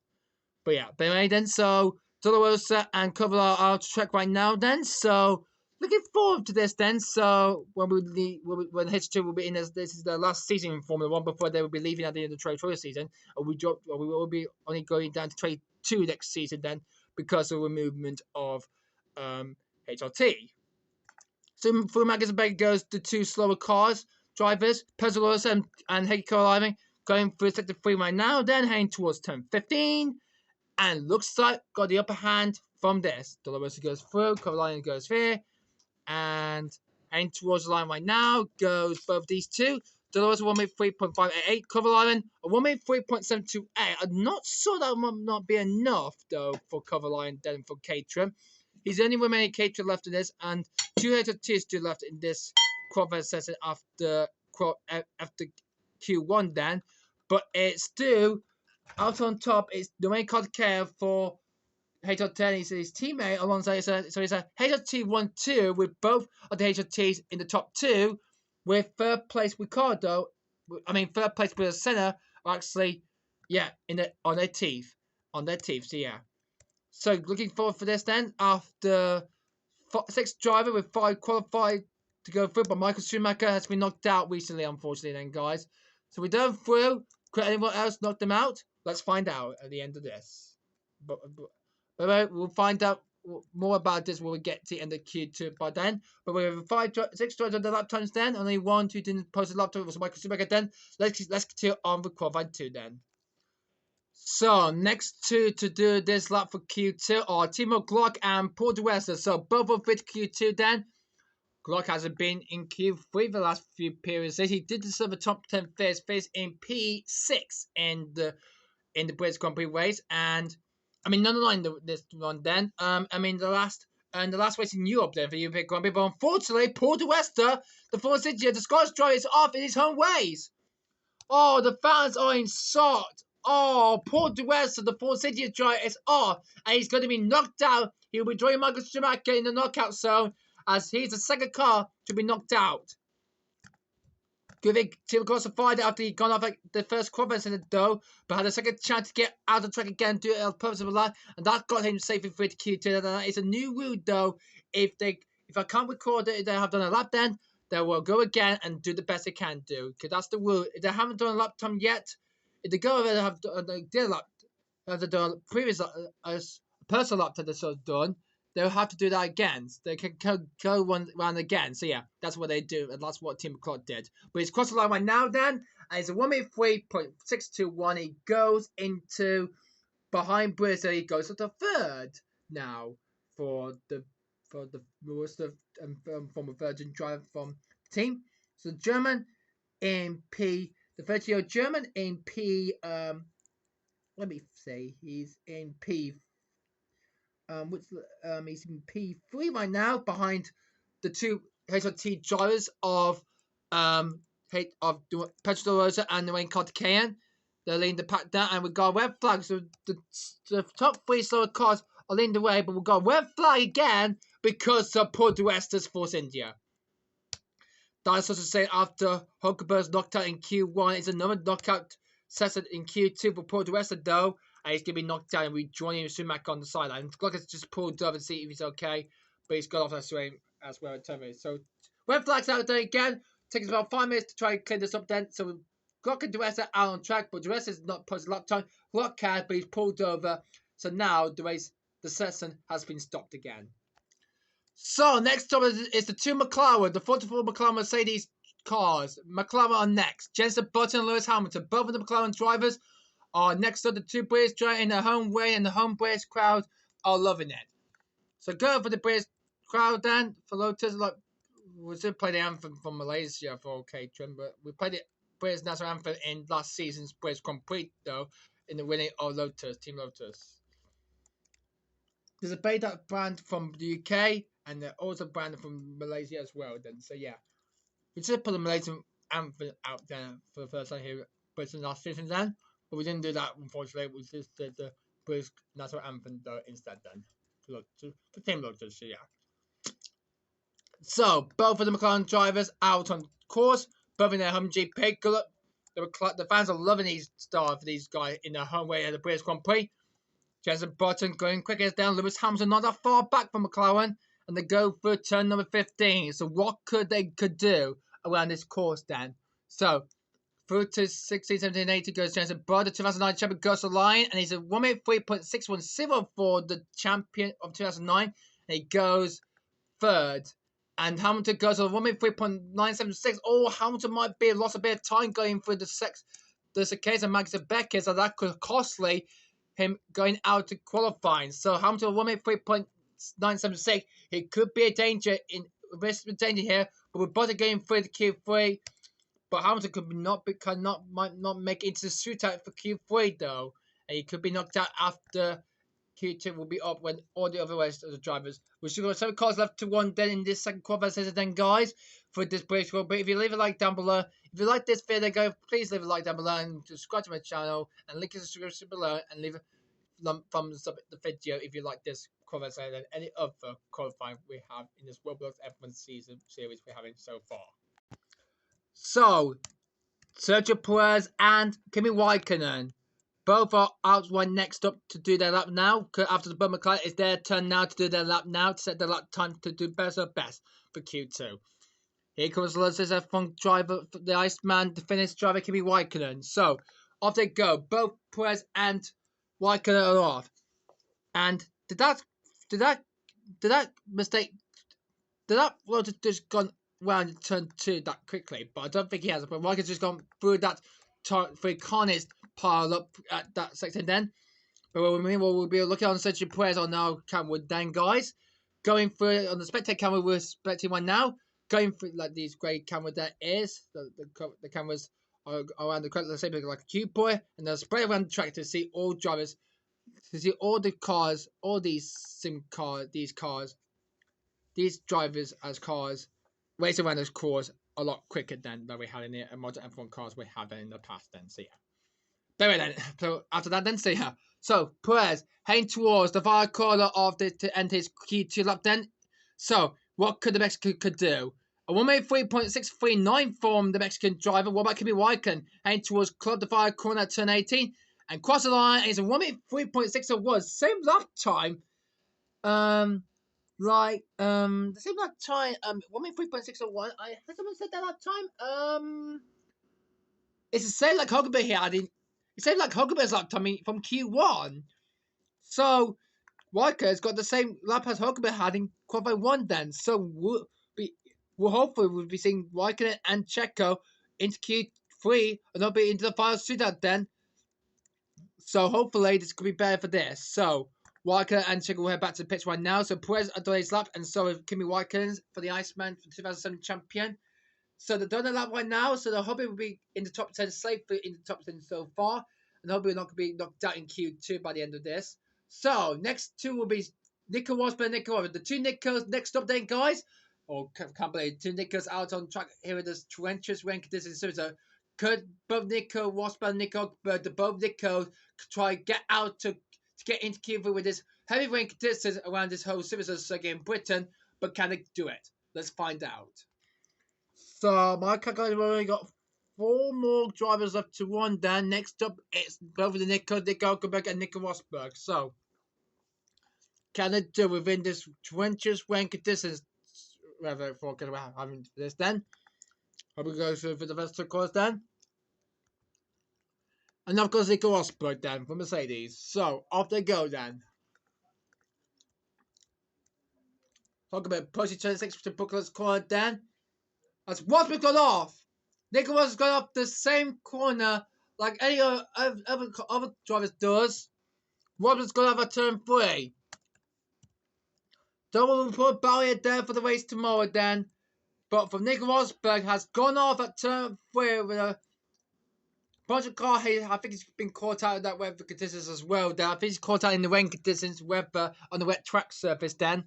But yeah, but anyway then. So Dolorosa and Kovala are to track right now then. So looking forward to this then. So when H2 will be in this is the last season in Formula 1 before they will be leaving at the end of the 2020 season. And we will be only going down to 22 next season then because of the movement of HRT. So for Magazine Bay goes the 2 slower cars drivers, Pesalosa and Heiko Living going through sector 3 right now, then heading towards turn 15. And looks like got the upper hand from this. Dolorosa goes through, Carolina goes here. And heading towards the line right now goes both these two. Dolorosa 1.3.588, Carolina a 1.3.728. I'm not sure that might not be enough though for Carolina then for Caterham. He's the only remaining Caterham left in this, and 2 HRTs still left in this qualifying session after Q1 then. But it's still out on top. It's the main card care for HRT. He's his teammate alongside. So it's a HRT 1-2 with both of the HRTs in the top 2, with third place Ricardo. Third place with the center are actually, on their teeth. So yeah. So looking forward for this then. After 6th driver with 5 qualified to go through, but Michael Schumacher has been knocked out recently, unfortunately. Then guys, so we're done through. Could anyone else knock them out? Let's find out at the end of this. But we'll find out more about this when we get to the end of Q2 by then. But we have 6 drivers on the lap times then. Only 1 who didn't post a lap time was Michael Schumacher then. Let's continue on with qualifying 2 then. So next two to do this lap for Q2 are Timo Glock and Paul di Resta. So both of with Q2 then. Glock hasn't been in Q3 the last few periods. He did deserve a top 10 finish in P6 in the British Grand Prix race, and I mean not this one then. I mean the last race in Europe then for the European Grand Prix. But unfortunately, Paul di Resta, the Force India, the Scottish driver, is off in his home race. Oh, the fans are in shock. Oh, Paul di Resta, the Force India driver, is off, and he's going to be knocked out. He'll be joining Michael Schumacher in the knockout zone, as he's the second car to be knocked out. Giving Team classified after he'd gone off like the first qualifying in the dough, but had a second chance to get out of the track again due to a purpose of a life, and that got him safely through to Q2. It's a new rule though. If I can't record it, they have done a lap then, they will go again and do the best they can do. Because that's the rule. If they haven't done a lap time yet, if they go over and have done a lap, they've done a previous personal lap that they've sort of done, they'll have to do that again. They can go one round again. So yeah, that's what they do, and that's what Tim McCloud did. But he's crossed the line right now then, and it's a 1:03.621. He goes into behind Briz, so he goes to the third now for the rest of from a Virgin driver from the team. So German in P, the 30-year-old German in P. Let me say he's in P. He's in P3 right now behind the two HRT drivers of Pedro Rosa and Wayne Carter. They're leading the pack down, and we've got a red flag. So the top 3 slower cars are leading the way, but we've got a red flag again because of Paul di Resta's Force India. That is also say after Hulkenberg's knocked out in Q1, it's another knockout session in Q2 for Paul di Resta though. And he's going to be knocked down and we're joining Schumacher on the sideline. Glock has just pulled up and see if he's okay, but he's got off that swing as well at terminated. So, red flags out there again. Takes about 5 minutes to try and clear this up then. So, Glock and di Resta out on track, but di Resta is not posted lap time. Glock can, but he's pulled over. So now the session has been stopped again. So, next up is the two McLaren, the 44 McLaren Mercedes cars. McLaren are next. Jensen Button and Lewis Hamilton, both of the McLaren drivers, are next up. The two British drivers in the home way, and the home British crowd are loving it. So go for the British crowd then. For Lotus, like we did play the anthem from Malaysia for Caterham, but we played the British national anthem in last season's British Grand Prix though, in the winning of Lotus, Team Lotus. There's a Beta brand from the UK, and they're also branded from Malaysia as well. Then, so yeah, we just put the Malaysian anthem out there for the first time here, British last season then. But we didn't do that, unfortunately. We just did the British national anthem though instead then. For Team Lotus, so yeah. So, both of the McLaren drivers out on course, both in their home GP. Good luck. The fans are loving these stars for these guys in their home way at the British Grand Prix. Jensen Button going quickest down. Lewis Hamilton not that far back from McLaren. And they go for turn number 15. So, what could they do around this course then? So, through to 16, 17, 18 goes Jensen Button. The 2009 champion goes to the line, and he's a 1:03.610 for the champion of 2009. And he goes third. And Hamilton goes to 1:03.976. Oh, Hamilton might be lost a bit of time going through the case of Max Becker, so that could costly him going out to qualifying. So Hamilton 1:03.976. He could be a danger here, but with Button going through the Q3. But Hamilton might not make it into the shootout for Q3 though. And he could be knocked out after Q2 will be up when all the other rest of the drivers. We've still got 7 cars left to run then in this second qualifying session then guys for this British World. But if you leave a like down below, if you like this video, please leave a like down below and subscribe to my channel and link in the description below and leave a thumbs up the video if you like this qualifying session and any other qualifying we have in this Roblox F1 season series we're having so far. So, Sergio Perez and Kimi Raikkonen both are out one next up to do their lap now. After the Bud McLaren, it's their turn now to do their lap now, to set their lap time to do best for Q2. Here comes the F1 driver, the Iceman, the Finnish driver Kimi Raikkonen. So, off they go. Both Perez and Raikkonen are off. And did that that mistake? Did that road just gone round turn 2 that quickly? But I don't think he has. But Raikkonen's just gone through that through Carnage pile up at that section then. But we'll be looking on such a prayers on our camera then, guys. Going through on the spectator camera, we're expecting one now. Going through like these grey camera there is the cameras are around the let's say like a cube boy, and they'll spread around the track to see all drivers, to see all the cars, all these these drivers as cars race around those cars a lot quicker than we had in the modern F1 cars we had in the past. Then see ya. Anyway then, so after that then see ya. So Perez heading towards the far corner of to end his Q2 lap then. So what could the Mexican could do? A 1:3.639 from the Mexican driver. What about Kimi Raikkonen heading towards the far corner at turn 18 and cross the line? It's a 1:3.601. Same lap time. The same lap time. 1:3.601. I think someone said that lap time. It's the same like Huckabee here. It seems like Huckabee's lap time from Q1. So Raikkonen's got the same lap as Huckabee had in qualifying 1 then. So we'll hopefully be seeing Raikkonen and Checo into Q3 and they'll be into the final shootout then. So hopefully this could be better for this. So Raikkonen and Checo will head back to the pits right now. So Perez are doing his lap and so is Kimi Raikkonen for the Iceman for the 2007 champion. So they're doing a lap right now. So they're hoping will be in the top 10 safely in the top 10 so far. And hopefully not going to be knocked out in Q2 by the end of this. So next two will be Nico Rosberg and Nico Rosberg. The two Nicos next up then, guys. Can't believe two Nicos out on track here in this torrentious rain conditions. So could both Nico Rosberg and Nico Rosberg, both Nicos try to get out to get into Q3 with this heavy rain conditions around this whole Silverstone circuit in Britain? But can they do it? Let's find out. So my calculator only got 4 more drivers left to run down. Next up, it's both of the Nico Hulkenberg and Nico Rosberg. So, can they do within this torrentious rain conditions? Whether for having this then. Hope we go through for the first 2 cars then. And of course, Nico Rosberg then for Mercedes. So, off they go then. Talk about pushing 26 to Buckler's corner then. As Rosberg got off. Nico Rosberg got off the same corner like any other drivers does. Rosberg's got off at turn 3. Don't put a barrier there for the race tomorrow then. But from Nico Rosberg has gone off at turn 3 with a bunch of car. I think he's been caught out of that weather conditions as well. Then I think he's caught out in the rain conditions weather on the wet track surface then.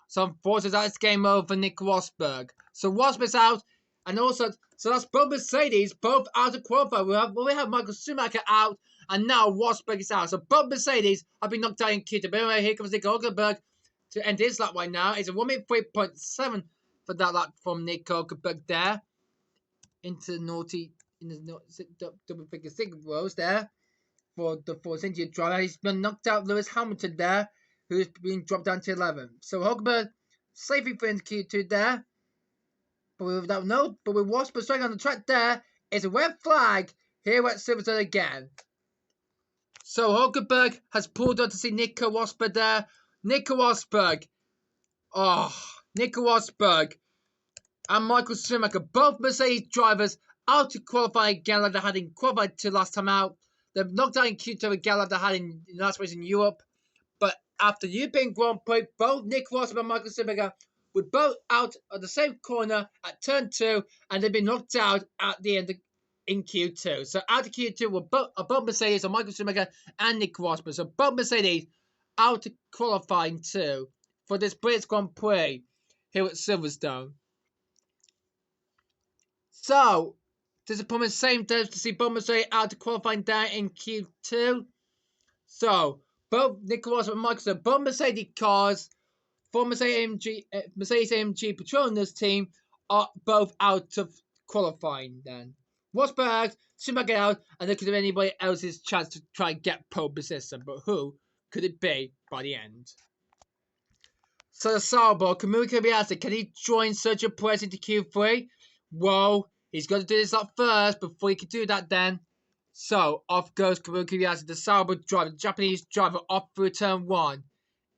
So unfortunately that's game over for Nico Rosberg. So Rosberg's out. And also, so that's both Mercedes, both out of qualify. We have Michael Schumacher out, and now Rosberg is out. So both Mercedes have been knocked out in Q2. But anyway, here comes Nico Hulkenberg to end his lap right now. It's a 1:3.7 for that lap from Nico Hulkenberg there. Into the double figure signals there for the Force India driver. He's been knocked out Lewis Hamilton there, who's been dropped down to 11. So Hulkenberg safely for into Q2 there. But with Rosberg straight on the track there, it's a red flag here at Silverstone again. So Hulkenberg has pulled on to see Nico Rosberg there. Nico Rosberg and Michael Schumacher, both Mercedes drivers, out to qualify again like they had in qualified 2 last time out. They're knocked out in Q2 again like they had in the last race in Europe. But after European Grand Prix, both Nico Rosberg and Michael Schumacher were both out of the same corner at turn 2, and they've been knocked out at the end in Q2. So out of Q2 were both Mercedes, or Michael Schumacher and Nico Rosberg. So both Mercedes out of qualifying 2 for this British Grand Prix here at Silverstone. So there's a same day to see both Mercedes out of qualifying down in Q2. So both Nico Rosberg and Michael Schumacher, both Mercedes cars for Mercedes AMG Petronas team are both out of qualifying then. Rosberg, Schumacher out, and there could have anybody else's chance to try and get pole position, but who could it be by the end? So the Sauber, Kamui Kobayashi, can he join Sergio Perez into Q3? Well, he's got to do this up first before he can do that then. So off goes Kamui Kobayashi, the Sauber driver, the Japanese driver, off through turn 1.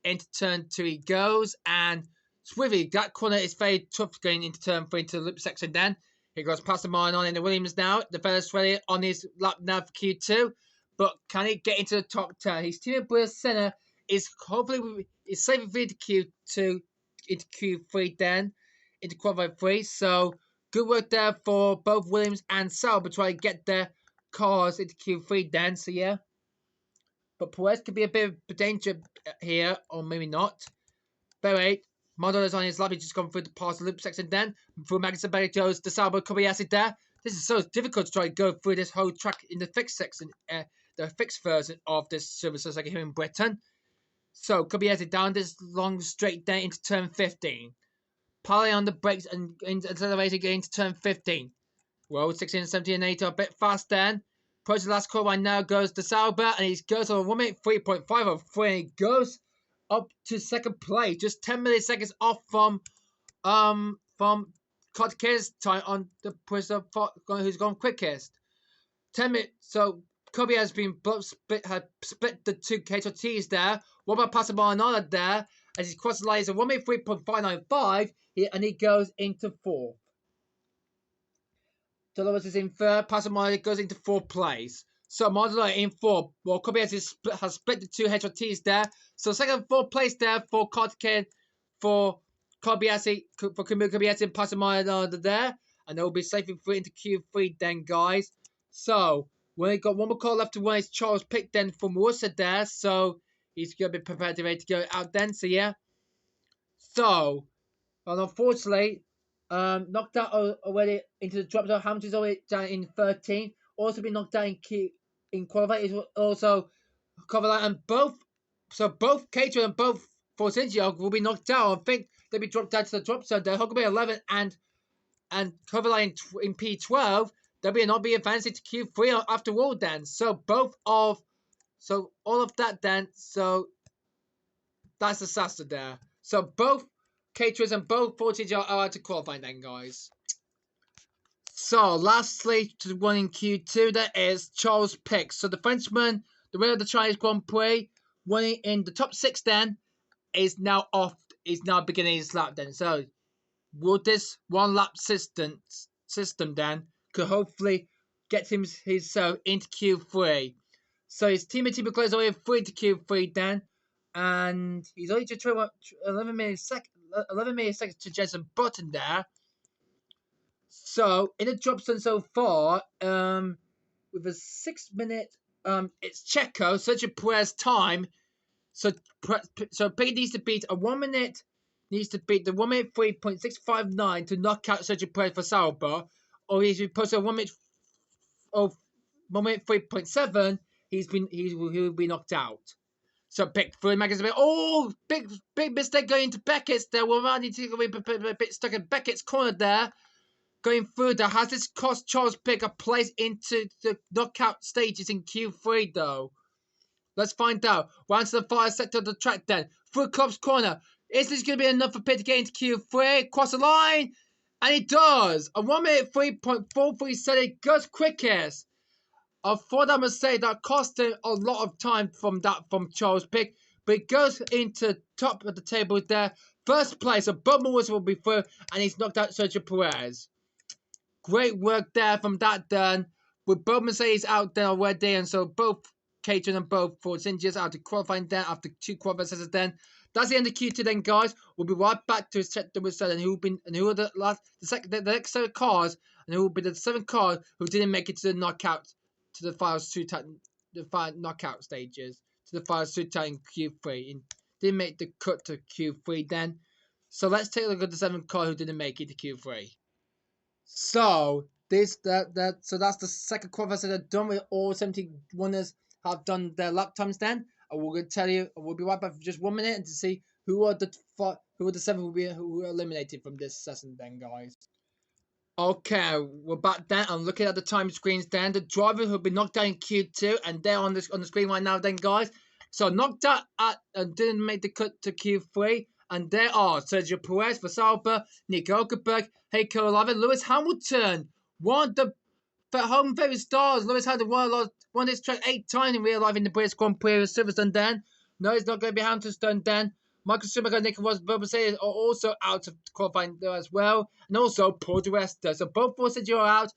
into turn 2 he goes, and Swivy, that corner is very tough going into turn 3 into the loop section then. He goes past the mine on in the Williams now. The first ready on his lap now for Q2. But can he get into the top 10? His team of Senna is hopefully is saving for into Q2 into Q3 then into qualify 3. So good work there for both Williams and Sauber trying to get their cars into Q3 then. So yeah. But Perez could be a bit of danger here, or maybe not. Very Model is on his lap. He's just gone through the past loop section then. Through Magnussen, Joe's the Sauber Kobayashi there. This is so difficult to try to go through this whole track in the fixed section, the fixed version of this Silverstone like here in Britain. So Kobayashi down this long straight there into turn 15. Piling on the brakes and accelerating again into turn 15. Road 16, 17, and 8 are a bit fast then. Approaching the last corner right now goes the Sauber, and he goes on 1 minute 3.503, and he goes up to second place, just 10 milliseconds off from Kotke's time on the person who's gone quickest. 10 minutes. So Kobe has been split the two KTTs there. One by passing by another there as he crosses the line. It's a 1 minute 3.595, and he goes into fourth. Dolores is in third. Passamani goes into fourth place. So Modula in fourth. Well, Kobe has split the two HRTs there. So second and fourth place there for Kotkin, for Kobayashi, for Kobayashi and Passamani there. And they'll be safely through into Q3 then, guys. So we got one more call left to run. It's Charles Pick then from Worcester there. So he's going to be prepared to ready to go out then. So yeah. So, well, unfortunately, knocked out already into the drop zone. Hamilton's already down in 13. Also been knocked out in qualifying. Is also covered out, and both Cater and both Force India will be knocked out. I think they'll be dropped down to the drop zone. They're Huckabee 11 and Coverline in P12. They'll not be advancing to Q3 after all then. So all of that then. So that's the disaster there. So both Caterers and both Fortage are out to qualify then, guys. So, lastly, to the one in Q2, that is Charles Pick. So, the Frenchman, the winner of the Chinese Grand Prix, winning in the top 6 then, is now beginning his lap then. So, will this one lap system then could hopefully get him himself into Q3. So, his teammate Leclerc is only 3 to Q3 then. And he's only just 11 milliseconds to Jenson Button there. So in the drop zone so far, with a 6 minute, it's Checo, Sergio Perez time. So Piquet needs to beat a 1 minute, needs to beat the 1 minute 3.659 to knock out Sergio Perez for Sauber, or he's posted a 1 minute 3.7. He will be knocked out. So pick through Magazine. Oh, big mistake going into Beckett's there. We're running to be a bit stuck in Beckett's corner there. Going through there. Has this cost Charles Pick a place into the knockout stages in Q3 though? Let's find out. Round to the far sector of the track then. Through Club's corner. Is this going to be enough for Pitt to get into Q3? Cross the line. And it does. A 1 minute 3.437. It goes quickest. I thought I must say that cost him a lot of time from Charles Pick, but it goes into top of the table there. First place, so Bowman will be through, and he's knocked out Sergio Perez. Great work there from that done. With Bowman say he's out there already, and so both Caterham and both Force Injuries out to qualifying there after 2 qualifying sessions then. That's the end of Q2 then, guys. We'll be right back to check the result and who are the next 7 cars, and who will be the 7 cars who didn't make it to the knockout. To the final knockout stages, to the final shootout in Q3, and didn't make the cut to Q3 then. So let's take a look at the 7 car who didn't make it to Q3. So that's the second qualifier that done with all 70 winners have done their lap times then. I will tell you. We'll be right back for just 1 minute and to see who are the 7 who were eliminated from this session then, guys. Okay, we're back then. I'm looking at the time screens then. The driver who've been knocked out in Q2, and they're on the screen right now then, guys. So knocked out and didn't make the cut to Q3. And there are Sergio Perez for Sauber, Nico Hulkenberg, Heiko Oliver, Lewis Hamilton. One of the home favorite stars. Lewis had won this track 8 times in real life in the British Grand Prix of Silverstone then. No, it's not going to be Silverstone then. Michael Schumacher and Nico Rosberg are also out of qualifying there as well. And also Paul di Resta. So both forces are out.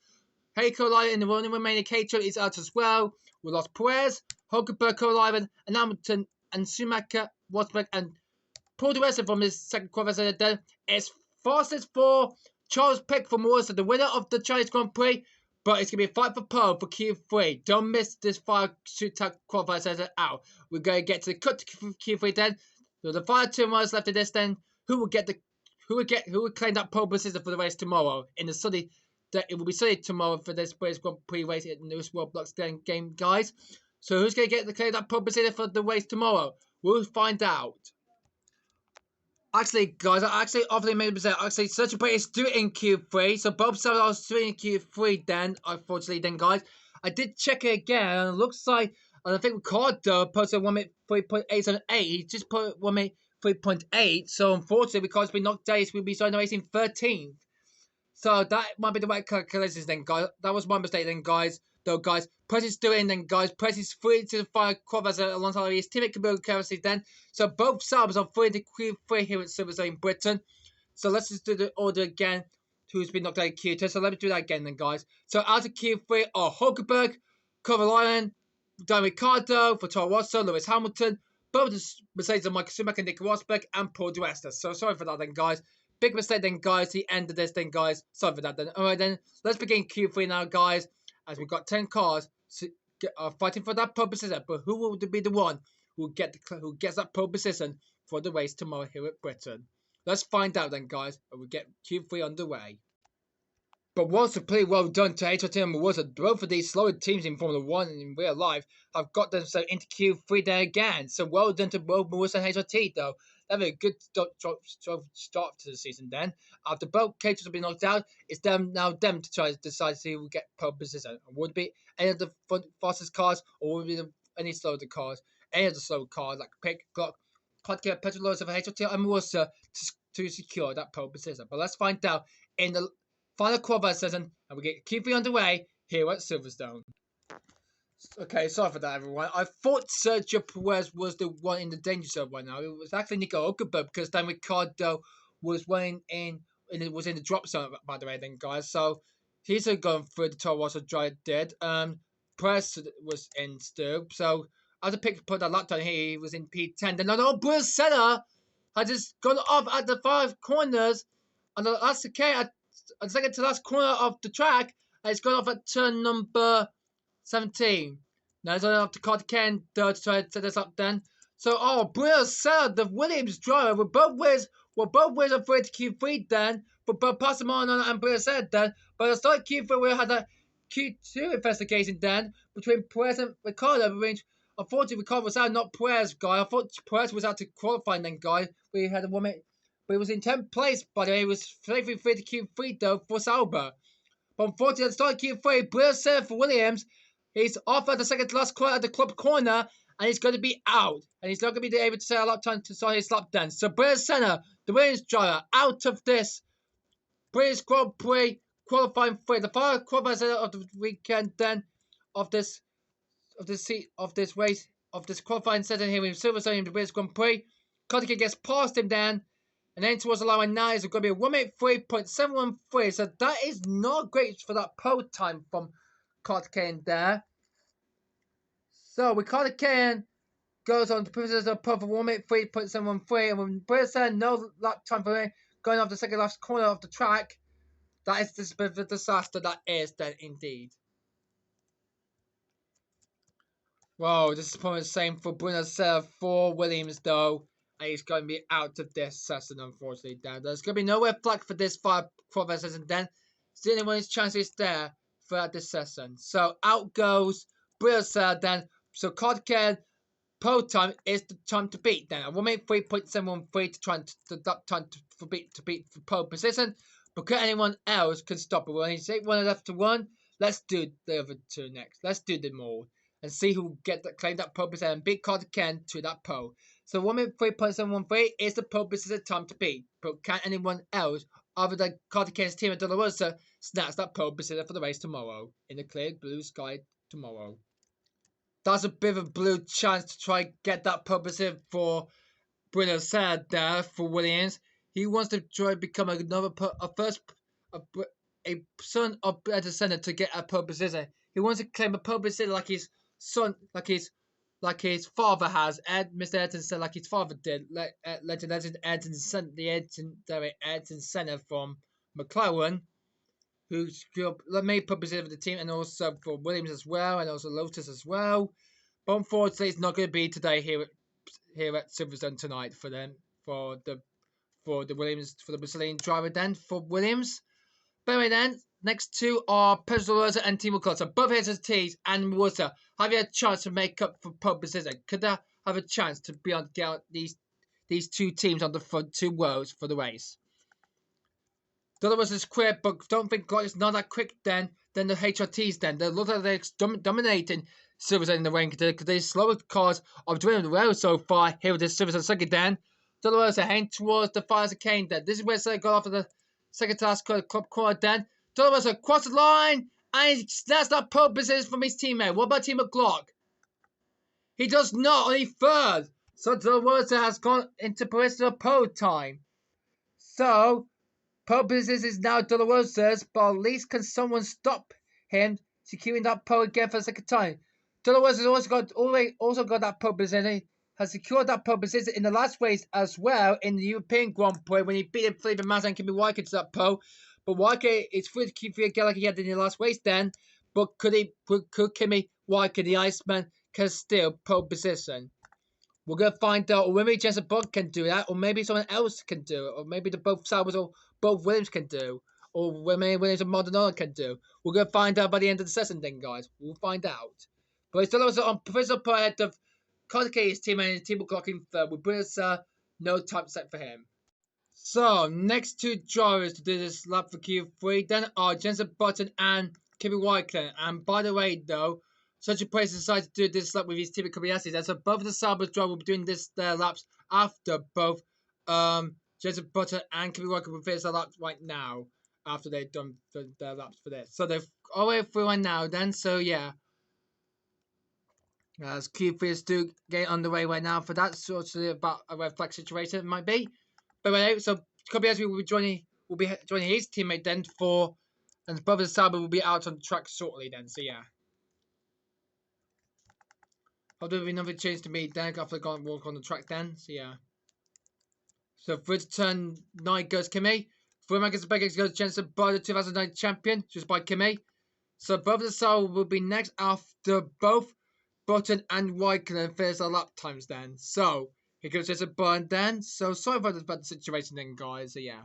Heiko Lyon in the running remaining K2 is out as well. We lost Perez, Hulkenberg, Lyon, and Hamilton, and Schumacher, Rosberg, and Paul di Resta from his second qualifier. Then it's fastest for Charles Pic from Morris, the winner of the Chinese Grand Prix. But it's going to be a fight for pole for Q3. Don't miss this fire shootout qualifier session out. We're going to get to the cut to Q3 then. So the 2 miles left of this then. Who will claim that pole position for the race tomorrow in the sunny? It will be sunny tomorrow for this British Grand Prix race in the Roblox game, guys. So who's going to claim that pole position for the race tomorrow? We'll find out. Actually, guys, I obviously made a mistake. Actually, Sergio Perez is still in Q3, so both sides are still in Q3 then, unfortunately, then, guys. I did check it again, and it looks like, I think Ricardo posted 1 minute 3.878. He just put 1 minute 3.8, so unfortunately, because we knocked days, we'll be starting the race in 13th. So that might be the right calculations then, guys. That was my mistake then, guys. Though, guys, Press is still in then, guys. Press is free to the final qualifiers alongside his teammate Camille Currency then. So both subs are free to Q3 here at Silverstone in Britain. So let's just do the order again. Who's been knocked out of Q2. So let me do that again then, guys. So out of Q3 are Hulkenberg, Kovalainen, Dan Ricciardo, for Toro Rosso, Lewis Hamilton, both Mercedes and Michael Schumacher, Nico Rosberg, and Paul di Resta. So sorry for that then, guys. Big mistake then, guys. The end of this then, guys. Sorry for that then. Alright then, let's begin Q3 now, guys. As we've got 10 cars fighting for that pole position. But who will be the one who gets that pole position for the race tomorrow here at Britain? Let's find out then, guys. And we get Q3 underway. But also pretty well done to HRT and Melissa. Both of these slower teams in Formula 1 and in real life have got themselves into Q3 there again. So well done to both Melissa and HRT though. They have a good start to the season then. After both cages have been knocked out, it's them to try to decide to see who will get pole position. Would it be any of the fastest cars or would it be any slower cars? Any of the slower cars like Pick, Glock, Podcast, Petrol of HRT and Melissa to secure that pole position. But let's find out in the final qualifier session, and we get Q3 underway here at Silverstone. Okay, sorry for that, everyone. I thought Sergio Perez was the one in the danger zone right now. It was actually Nico Hulkenberg because Dan Ricciardo was running in, and it was in the drop zone, by the way, then, guys. So he's going through the Toro Rosso dry dead. Perez was in still. So after put that lap down here, he was in P10. Then no, Bruce Senna had just gone off at the 5 corners, and that's okay at the second to last corner of the track, and it's gone off at turn number 17. Now it's only up to Carter Ken to try to set this up then. So, Bruno Senna, the Williams driver, were both ways are free to Q3 then, but both Passamano and Bruno Senna then. But at the start of Q3, we had a Q2 investigation then between Perez and Ricciardo. Unfortunately, Ricciardo was out, not Perez, guy. I thought Perez was out to qualify then, guy. We had a woman. But he was in 10th place, by the way. He was safely free to Q3, though, for Sauber. But unfortunately, at the start of Q3, Bruno Senna for Williams, he's off at the second to last corner at the club corner, and he's going to be out. And he's not going to be able to set a lap time to start his lap dance. So Bruno Senna, the Williams driver, out of this British Grand Prix qualifying free. The final qualifying of the weekend then of this race, of this qualifying session here in Silverstone in the British Grand Prix. Kotick gets past him then. And then towards the line now is going to be a 1:03.713. So that is not great for that pole time from Carter Kane there. So with Carter Kane goes on to position of pole for 1:03.713. And when Brisson no lap time for him going off the second last corner of the track, that is this bit of a disaster that is then indeed. Whoa, this is probably the same for Bruno Senna for Williams though. And he's going to be out of this session, unfortunately, then. There's going to be no red flag for this 5 qualifier session, then. Still anybody's chances there throughout this session. So out goes Bruno Senna, then. So Carter pole time is the time to beat, then. 1:03.713 to try to beat for pole position. But anyone else can stop it. When he's 8-1 left to 1, let's do the other 2 next. Let's do them all. And see who will claim that pole position and beat Carter Ken to that pole. So 1:03.713 is the pole position time to beat. But can anyone else, other than Carter Ken's team at De La Rosa, snatch that pole position for the race tomorrow in the clear blue sky tomorrow? That's a bit of a blue chance to try get that pole position for Bruno said there for Williams. He wants to try to become a son of better center to get a pole position. He wants to claim a pole position like his son, like his father has. Mr. Ayrton said like his father did. Legend Ayrton sent the Ayrton Senna from McLaren, who made pole position for the team, and also for Williams as well, and also Lotus as well. But unfortunately, it's not going to be today here at Silverstone tonight for them for the Williams for the Brazilian driver then for Williams. But anyway then, next two are Pedrosa and Timo Costa. Both HSTs and Water have you a chance to make up for pole position? Could they have a chance to be on get these two teams on the front two rows for the race? Dolores is quick, but don't think God is not that quick then than the HRTs then. They look like they're dominating Silverstone in the rank because they slower cars of doing the rail so far here with this Silverstone second then. Dolores are heading towards the Fires of Kane then. This is where they got after the second task club corner then. Dolores across the line and that's that pole position from his teammate. What about Team McGlock? He does not, only third. So Dolores has gone into personal pole time. So pole position is now Dolorosa's, but at least can someone stop him securing that pole again for the second time? Dolorosa has also got that pole position. Has secured that pole position in the last race as well in the European Grand Prix when he beat Felipe Massa and Kimi Raikkonen to that pole. But Raikkonen is free to keep again like he had in the last race then. But could Kimi Raikkonen, the Iceman, can steal pole position? We're going to find out, or maybe Jensen Button can do that, or maybe someone else can do it, or maybe the both Salvas or both Williams can do, or maybe Williams and Maldonado can do. We're going to find out by the end of the session then, guys. We'll find out. But it's still also on provisional point ahead of Kodake's team and his team will clock in third, with Bruce no time set for him. So, next two drivers to do this lap for Q3 then are Jensen Button and Kimi Raikkonen. And by the way, though, such a place decided to do this lap with his team at Kobayashi. And so both of the Sauber drivers will be doing this laps after both Jensen Button and Kimi Raikkonen will finish their laps right now after they've done their laps for this. So they're all the way through right now then. So yeah. As Q3 is still getting underway right now for that sort of about a red flag situation it might be. But anyway, so Kobayashi will be joining his teammate then for, and both of the Sauber will be out on the track shortly then. So yeah. I'll do another change to me then after I go and walk on the track then. So yeah. So through to turn 9 goes Kimi. Through Magnus Beckett goes Jensen by the 2009 champion, just by Kimi. So both of the Sauber will be next after both Button and Raikkonen finish their lap times then. So here goes Jensen Button then. So sorry about the situation then, guys. So yeah.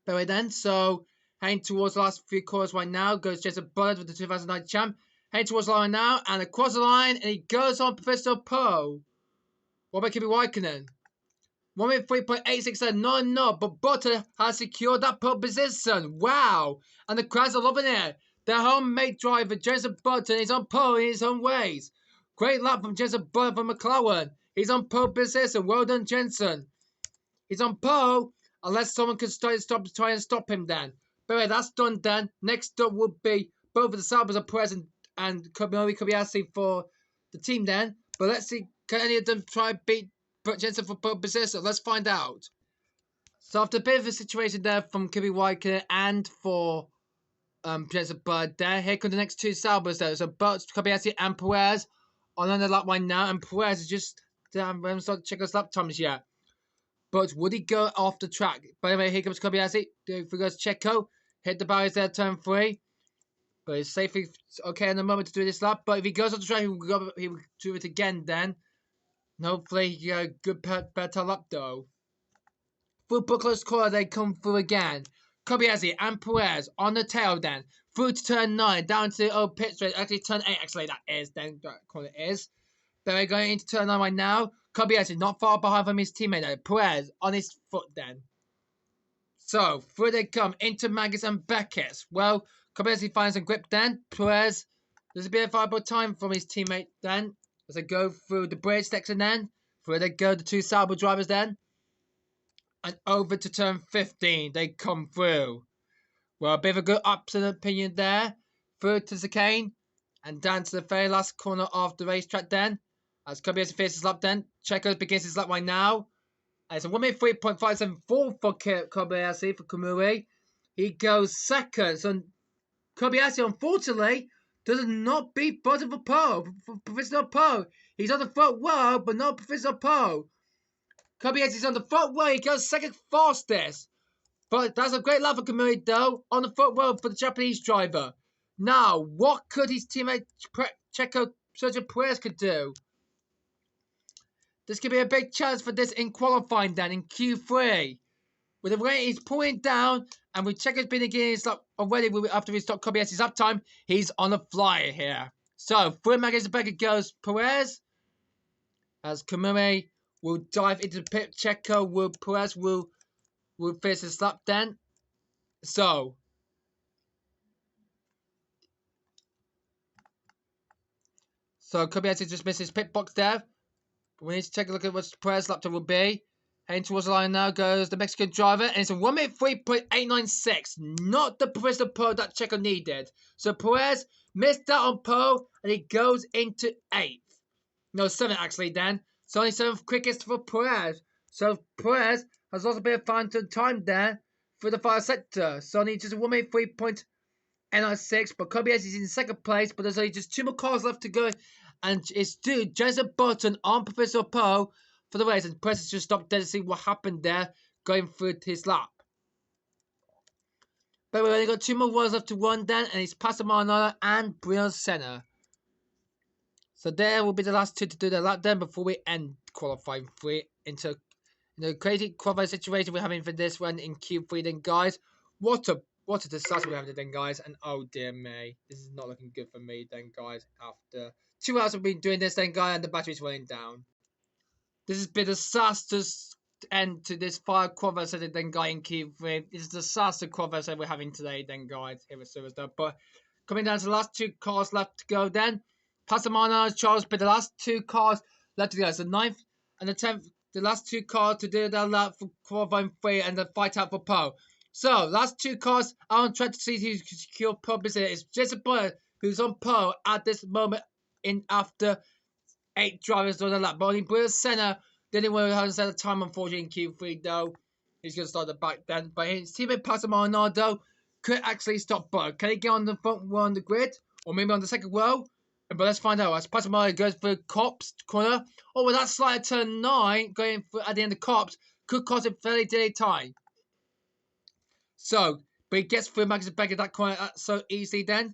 But anyway then, so heading towards the last few corners right now goes Jensen Button with the 2009 champ. Heading towards the line now, and across the line, and he goes on Professor Poe. What about Kimi Raikkonen? 1 minute 3.86, no, but Button has secured that pole position. Wow! And the crowds are loving it. Their homemade driver, Jensen Button, is on pole in his own ways. Great lap from Jensen Button from McLaren. He's on pole position. Well done, Jensen. He's on pole, unless someone can try and stop him then. But anyway, that's done then. Next up would be both of the Saubers are present and Kobayashi for the team then. But let's see, can any of them try and beat Jensen for pole position? Let's find out. So after a bit of a situation there from Kimi Raikkonen and for Jensen Button there, here come the next two Saubers there. So both Kobayashi and Perez on the lap right now, and Perez is just haven't started to check his lap times yet. But would he go off the track? By the way, here comes Kobayashi. If we go to Checo, hit the barriers there, turn 3. But he's safely okay in the moment to do this lap. But if he goes off the track, he will do it again then. And hopefully he get a good better lap though. Through Buckler's corner, they come through again. Kobayashi and Perez on the tail then. Through to turn 9, down to the old pit straight. Actually, turn 8, actually, that is. Then that corner is. But we're going into turn 9 right now. Kobayashi not far behind from his teammate though. Perez on his foot then. So, through they come into Magnus and Beckett. Well, Kobayashi finds some grip then. Perez, there's a bit of viable time from his teammate then. As they go through the bridge section then. Through they go the two Sauber drivers then. And over to turn 15, they come through. Well, a bit of a good opposite opinion there. Through to Chicane. And down to the very last corner of the racetrack then. As Kobayashi finishes his lap then. Checo begins his lap right now. And it's a 1 minute 3.574 for Kobayashi, for Kamui. He goes second. So Kobayashi, unfortunately, does not beat Bottom for Professor Poe. He's on the front row, but not Professor Poe. Kobayashi's on the front row. He goes second fastest. But that's a great lap for Kamui, though, on the front row for the Japanese driver. Now, what could his teammate Checo Sergio Perez could do? This could be a big chance for this in qualifying then in Q3. With the way he's pulling down, and with Checo's been again his lap already after he stopped Kobayashi's up time, he's on a flyer here. So, through against the back goes Perez. As Kamui will dive into the pit. Perez will finish his lap then. So Kobayashi just missed his pit box there. But we need to take a look at what Perez's lap time will be. Heading towards the line now goes the Mexican driver, and it's a 1 minute 3.896. Not the Professor Poe that Checo needed. So Perez missed out on Poe, and he goes into 8th. No, 7th actually then. So only 7th quickest for Perez. So Perez has also been a phantom time there for the final sector. So only just a 1 minute 3.896. But Kobayashi is in second place, but there's only just 2 more cars left to go. And it's due Jensen Button on Professor Poe for the race. And Perez just stopped dead to see what happened there going through his lap. But we've only got 2 more runs left to run then, and it's Pastor Maranello and Bruno Senna. So there will be the last 2 to do their lap then before we end qualifying 3 into the crazy qualifying situation we're having for this one in Q3 then, guys. What a disaster we're having then, guys. And oh dear me, this is not looking good for me then, guys. After 2 hours we've been doing this then, guys, and the battery's running down. This has been a disastrous end to this 5 qualifying session then, guys, in Q3. It's a disaster qualifying session we're having today then, guys, here at Silverstone. But coming down to the last 2 cars left to go then. Passamano and Charles, but the last 2 cars left to go. So 9th and the 10th, the last 2 cars to do that lap for qualifying 3 and the fight out for Poe. So, last 2 cars are on track to see who can secure pole position. It's Jason Button who's on pole at this moment in after 8 drivers on the lap. But only Bruno Senna didn't want to set a time, unfortunately, in Q3, though. He's going to start the back then. But his teammate Passamano could actually stop Button. Can he get on the front row on the grid? Or maybe on the second row? But let's find out. As Passamano goes for Cops corner. Oh, with that slide at turn 9 going for, at the end of Cops could cost him fairly delayed time. So, but he gets through Magnus Becker that corner so easily then.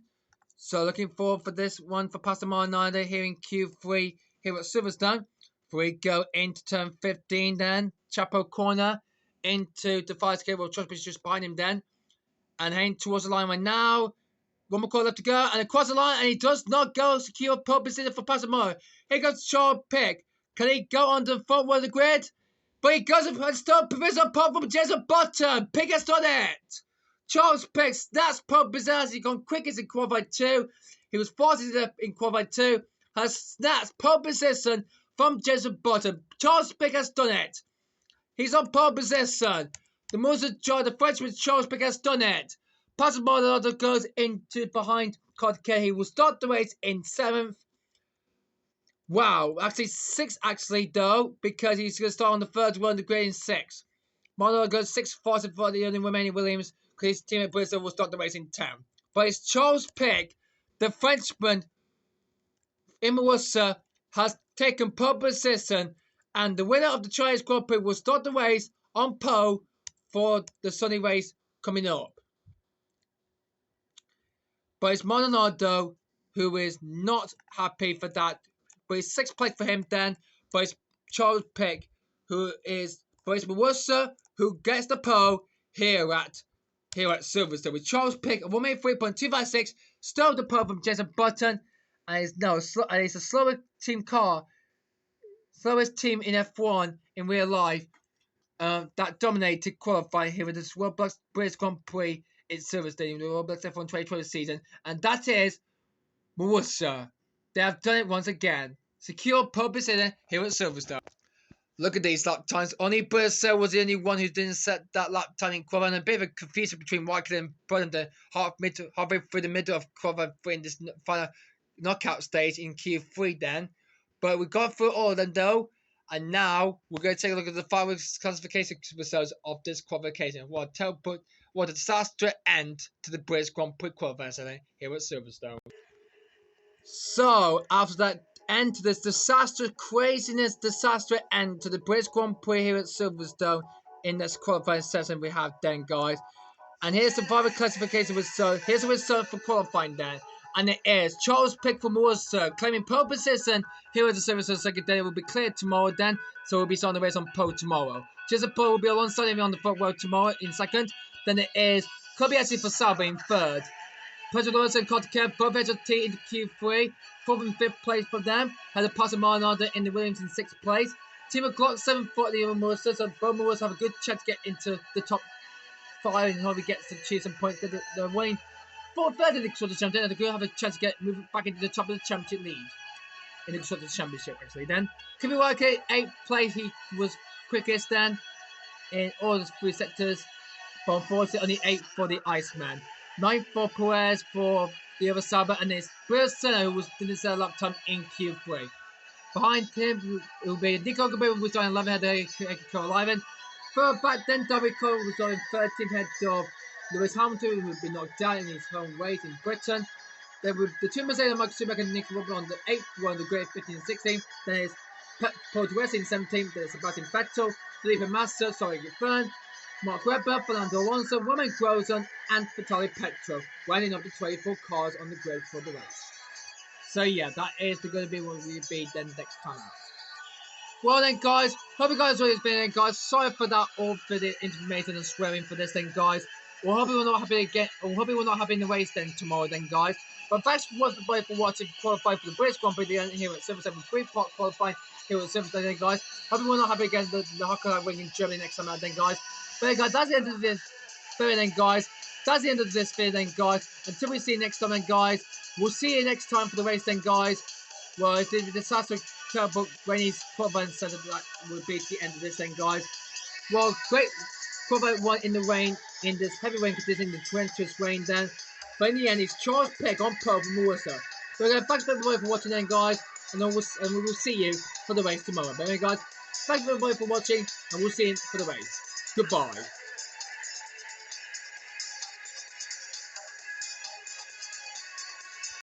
So looking forward for this one for Pastor Maranello here in Q3 here at Silverstone. We go into turn 15 then. Chapo corner into the fire escape. Well, Trust is just behind him then. And heading towards the line right now. 1 more corner left to go. And across the line. And he does not go secure pole position for Pastor Maranello. Here goes Charles Pick. Can he go on the front row of the grid? But he goes and stop Professor Pop from Jason Button. Pick has done it. Charles Pick, that's Pop Bizarre. He's gone quickest in qualified 2. He was fastest in qualified 2. Has snatched pole position from Jason Button. Charles Pick has done it. He's on pole position. The Muslim driver, the Frenchman Charles Pick has done it. Pastor Maldonado goes into behind Carter. He will start the race in 7th. Wow, actually 6th actually though, because he's going to start on the 3rd row on the grid in 6th. Maldonado goes 6th fastest for the only remaining Williams, because his teammate Bristol will start the race in 10th. But it's Charles Pick, the Frenchman in Marussia, has taken pole position, and the winner of the Chinese Grand Prix will start the race on pole for the sunny race coming up. But it's Maldonado who is not happy for that. But it's 6th place for him then. But it's Charles Pick who is, but it's Marussia who gets the pole here at Silverstone. With Charles Pick, 1:3.256, stole the pole from Jason Button, and it's a slower team car, slowest team in F1 in real life that dominated qualifying here with this Roblox British Grand Prix in Silverstone in the Roblox F1 2020 season, and that is Marussia. They have done it once again. Secure pole position here at Silverstone. Look at these lap times. Only Brazil was the only one who didn't set that lap time in qualifying. A bit of a confusion between Raikkonen and Button halfway through the middle of qualifying 3 in this final knockout stage in Q3 then. But we got through all of them though. And now we're going to take a look at the final classification results of this qualification. What a disaster end to the British Grand Prix qualification here at Silverstone. So after that end to this disaster, craziness, disaster end to the British Grand Prix here at Silverstone in this qualifying session we have then, guys. And here's the final classification result. Here's the result for qualifying then. And it is Charles Pick from Worcester claiming pole position here at the Silverstone second day. It will be cleared tomorrow then, so we'll be starting the race on pole tomorrow. Jason Paul will be alongside him on the front row tomorrow in second. Then it is Kobayashi for Sauber in third. Pedro Lawrence and Kotka both entered T into Q3. 4th and 5th place for them. Had a pass of Maranada in the Williams in 6th place. Team McClock 7th for the Mercer, so both Mercers have a good chance to get into the top 5 and hopefully gets to achieve some points. They're winning 4/3 in the Constructors' Championship. They're going to have a chance to get moving back into the top of the championship lead in the Constructors' Championship, actually. Then Kimiwake 8th place. He was quickest then in all the 3 sectors. But unfortunately, only 8th for the Iceman. 9th for Perez for the other Sauber, and it's Bruce Senna who was in the lap time in Q3. Behind him, it will be Nico Gabriel, who was on 11th, head of Carl. Third back, then David Cole was on 13th, head of Lewis Hamilton, who had been knocked out in his home race in Britain. Then with the two Mercedes, Michael Schumacher and Nick Rosberg on the 8th, were on the grid 15th and 16th. Then it's Paul Di Resta in 17th, then it's Sebastian Vettel, Felipe Massa, third. Mark Webber, Fernando Alonso, Roman Grosjean, and Vitaly Petrov, lining up the 24 cars on the grid for the race. So yeah, that is going to be what we'll be then next time out. Well then, guys, hope you guys enjoyed this video, guys. Sorry for that, all for the information and swearing for this then, guys. We'll hope you will not happy again. We'll hope you will not happy in the race then tomorrow, then, guys. But thanks for watching qualify for the British Grand Prix here at 773 part qualifying here at Silverstone, then, guys. Hope you will not happy against the Hockey wing in Germany next time out, then, guys. But guys, that's the end of this video, then, guys. That's the end of this video, then, guys. Until we see you next time, then, guys. We'll see you next time for the race, then, guys. Well, it's the disaster terrible rainy qualifying center that will be the end of this, then, guys. Well, great qualifying one in the rain, in this heavy rain condition, the torrentious rain, then. But in the end, it's Charles Pick on pole from Worcester. So again, thanks everybody for watching, then, guys. And we will see you for the race tomorrow. But anyway, guys, thanks everybody for watching, and we'll see you for the race. Goodbye.